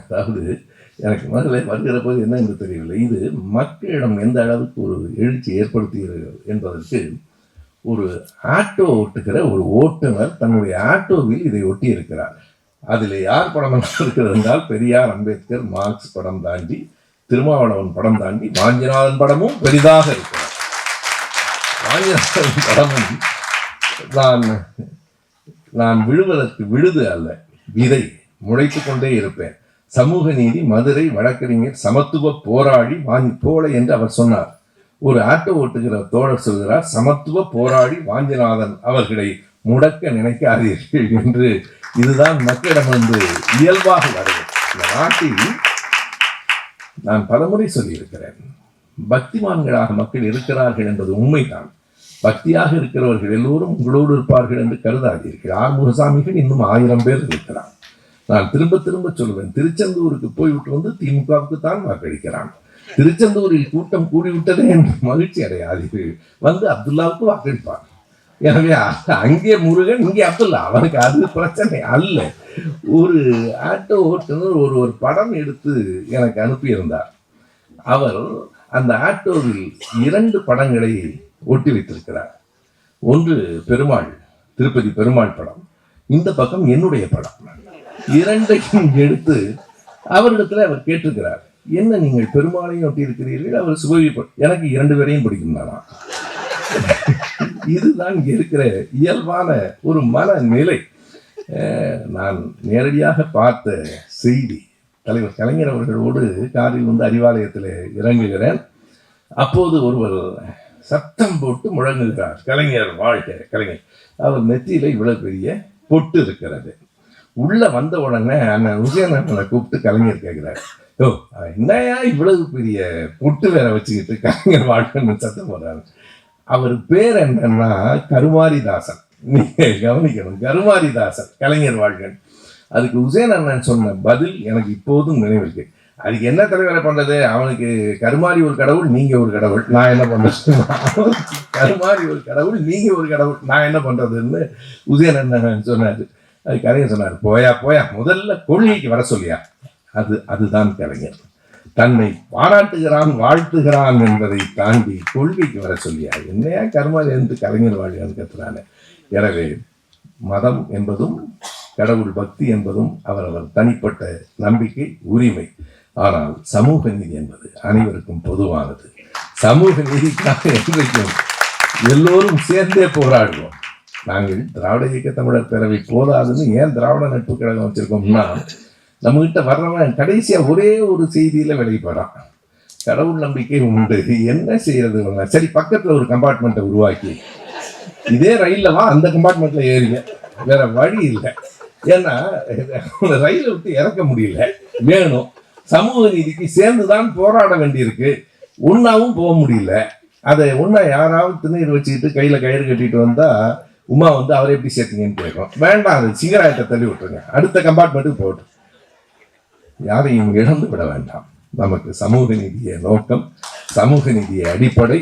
அதாவது எனக்கு முதல்ல வருகிற போது என்ன என்று தெரியவில்லை. இது மக்களிடம் எந்த அளவுக்கு ஒரு எழுச்சி ஏற்படுத்துகிறது என்பதற்கு ஒரு ஆட்டோ ஓட்டுகிற ஒரு ஓட்டுநர் தன்னுடைய ஆட்டோவில் இதை ஒட்டி இருக்கிறார். அதில் யார் படம் இருக்கிறது என்றால் பெரியார், அம்பேத்கர், மார்க்ஸ் படம் தாண்டி, திருமாவளவன் படம் தாண்டி வாஞ்சிநாதன் படமும் பெரிதாக இருக்கிறார். வாஞ்சிநாதன் படமும் நான் விழுவதற்கு விழுது அல்ல, விதை முளைத்து கொண்டே இருப்பேன். சமூக நீதி, மதுரை வழக்கறிஞர், சமத்துவ போராடி போல என்று அவர் சொன்னார். ஒரு ஆட்டோ ஓட்டுகிற தோழர் சொல்கிறார், சமத்துவ போராடி வாஞ்சிநாதன் அவர்களை முடக்க நினைக்காதீர்கள் என்று. இதுதான் மக்களிடமிருந்து இயல்பாக வருகிறது. இந்த நாட்டில் நான் பலமுறை சொல்லியிருக்கிறேன், பக்திமான்களாக மக்கள் இருக்கிறார்கள் என்பது உண்மைதான். பக்தியாக இருக்கிறவர்கள் எல்லோரும் உங்களோடு இருப்பார்கள் என்று கருதாதீர்கள். ஆறுமுகசாமிகள் இன்னும் 1000 பேர் இருக்கிறார். நான் திரும்ப திரும்ப சொல்லுவேன், திருச்செந்தூருக்கு போய்விட்டு வந்து திமுகவுக்கு தான் வாக்களிக்கிறான். திருச்செந்தூரில் கூட்டம் கூடிவிட்டதே என்று மகிழ்ச்சி அடையாதீர்கள். வந்து அப்துல்லாவுக்கு வாக்களிப்பார். எனவே அங்கே முருகன், இங்கே அப்துல்லா, அவனுக்கு அது பிரச்சனை அல்ல. ஒரு ஆட்டோ ஓட்டுநர் ஒரு படம் எடுத்து எனக்கு அனுப்பியிருந்தார். அவர் அந்த ஆட்டோவில் 2 படங்களை ஒட்டி வைத்திருக்கிறார். ஒன்று பெருமாள், திருப்பதி பெருமாள் படம், இந்த பக்கம் என்னுடைய படம். 2ஐயும் எடுத்து அவரிடத்துல அவர் கேட்டிருக்கிறார், என்ன நீங்கள் பெருமாளையும் ஒட்டி இருக்கிறீர்கள், அவர் எனக்கு 2 பேரையும் பிடிக்கும் தானா? இதுதான் இங்கே இருக்கிற இயல்பான ஒரு மனநிலை. நான் நேரடியாக பார்த்த செய்தி, தலைவர் கலைஞர் அவர்களோடு காரில் வந்து அறிவாலயத்தில் இறங்குகிறேன். அப்போது ஒருவர் சத்தம் போட்டு முழங்குகிறார், கலைஞர் வாழ்க கலைஞர். அவர் நெத்தியில இவ்வளவு பெரிய பொட்டு இருக்கிறது. உள்ள வந்த உடனே அண்ணன் உசேன் அண்ணனை கூப்பிட்டு கலைஞர் கேட்கிறார், ஓ என்னையா இவ்வளவு பெரிய பொட்டு வேற வச்சுக்கிட்டு கலைஞர் வாழ்க்கன்னு சத்தம் போடுறாரு. அவர் பேர் என்னன்னா கருமாரிதாசன். நீங்க கவனிக்கணும், கருமாரிதாசன், கலைஞர் வாழ்கன். அதுக்கு உசேன் அண்ணன் சொன்ன பதில் எனக்கு இப்போதும் நினைவிருக்கு. அதுக்கு என்ன தலைவரை பண்றது, அவனுக்கு கருமாரி ஒரு கடவுள், நீங்க ஒரு கடவுள், நான் என்ன பண்றது? கருமாரி ஒரு கடவுள், நீங்க ஒரு கடவுள், நான் என்ன பண்றதுன்னு உசேன் அண்ணன் சொன்னாரு. அது கலைஞர் சொன்னார், போயா போயா, முதல்ல கொள்கைக்கு வர சொல்லியா. அதுதான் கலைஞர். தன்னை பாராட்டுகிறான், வாழ்த்துகிறான் என்பதை தாண்டி கொள்கைக்கு வர சொல்லியா. என்னையா கருமாரி என்று கலைஞர் வாழ்கிறான்னு கத்துறானே. எனவே மதம் என்பதும் கடவுள் பக்தி என்பதும் அவரவர் தனிப்பட்ட நம்பிக்கை, உரிமை. ஆனால் சமூக நீதி என்பது அனைவருக்கும் பொதுவானது. சமூக நீதிக்காக என்றைக்கும் எல்லோரும் சேர்ந்தே போராடுவோம். நாங்கள் திராவிட இயக்க தமிழர் பேரவை போதாதுன்னு ஏன் திராவிட நட்பு கழகம் வச்சிருக்கோம்னா, நம்ம கிட்ட வர்றவன் கடைசியா ஒரே ஒரு செய்தியில வெளிப்படான், கடவுள் நம்பிக்கை உண்டு, என்ன செய்யறது? சரி, பக்கத்துல ஒரு கம்பார்ட்மெண்ட்டை உருவாக்கி இதே ரயில்லவா அந்த கம்பார்ட்மெண்ட்ல ஏறிங்க, வேற வழி இல்லை. ஏன்னா ரயிலை விட்டு இறக்க முடியல, வேணும். சமூக நீதிக்கு சேர்ந்துதான் போராட வேண்டியிருக்கு, ஒன்னாவும் போக முடியல. அதை ஒன்னா யாராவது திண்ணீர் வச்சுக்கிட்டு கையில கயிறு கட்டிட்டு வந்தா உமா வந்து அவரை எப்படி சேர்த்தீங்கன்னு கேட்கும். வேண்டாம், அது சிகராயத்தை தள்ளி விட்டுருங்க, அடுத்த கம்பார்ட்மெண்ட்டுக்கு போட்டு. யாரையும் இழந்து விட வேண்டாம். நமக்கு சமூக நீதியை நோக்கம், சமூக நீதியை அடிப்படை,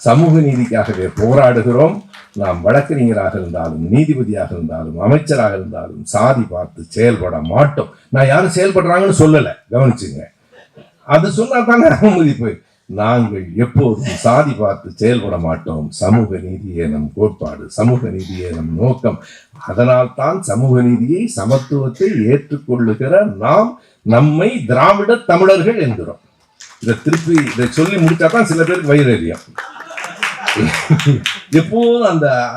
சமூக நீதிக்காகவே போராடுகிறோம். நாம் வழக்கறிஞராக இருந்தாலும், நீதிபதியாக இருந்தாலும், அமைச்சராக இருந்தாலும் சாதி பார்த்து செயல்பட மாட்டோம். நான் யாரும் செயல்படுறாங்கன்னு சொல்லலை, கவனிச்சுங்க. அது சொன்னா தானே மதிப்பு. நாங்கள் எப்போதும் சாதி பார்த்து செயல்பட மாட்டோம். சமூக நீதியே நம் கோட்பாடு, சமூக நீதியே நம் நோக்கம். அதனால் தான் சமூக நீதியை, சமத்துவத்தை ஏற்றுக்கொள்ளுகிற நாம் நம்மை திராவிட தமிழர்கள் என்கிறோம். இதை திருப்பி இதை சொல்லி முடிச்சா தான் சில பேருக்கு வயிறு எரியும். எப்போதும்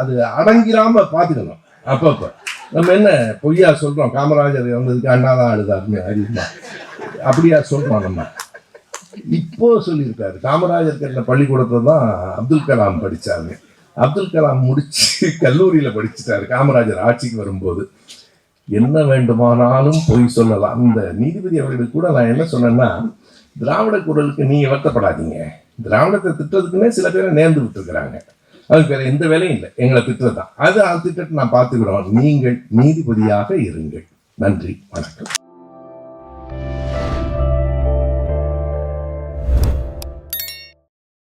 அது அடங்கிராம பார்த்துக்கணும். அப்பப்போ நம்ம என்ன பொய்யா சொல்றோம், காமராஜர் வந்ததுக்கு அண்ணா தான் அழுதாருன்னு அறியுமா? அப்படியா சொல்றோம் நம்ம? இப்போ சொல்லியிருக்காரு, காமராஜர் கட்டின பள்ளிக்கூடத்துல தான் அப்துல் கலாம் படிச்சாரு. அப்துல் கலாம் முடிச்சு கல்லூரியில படிச்சுட்டாரு காமராஜர் ஆட்சிக்கு வரும்போது. என்ன வேண்டுமானாலும் பொய் சொல்லலாம். இந்த நீதிபதி அவர்களுக்கு கூட நான் என்ன சொன்னேன்னா, திராவிட குரலுக்கு நீங்க வருத்தப்படாதீங்க, திராவிடத்தை திட்டத்துக்குன்னே சில பேரை நேர்ந்து விட்டுருக்கிறாங்க, அதுக்கு வேற எந்த வேலையும் இல்லை, எங்களை திட்டத்தான், அது திட்டத்தை நான் பார்த்துக்கிறோம், நீங்கள் நீதிபதியாக இருங்கள். நன்றி, வணக்கம்.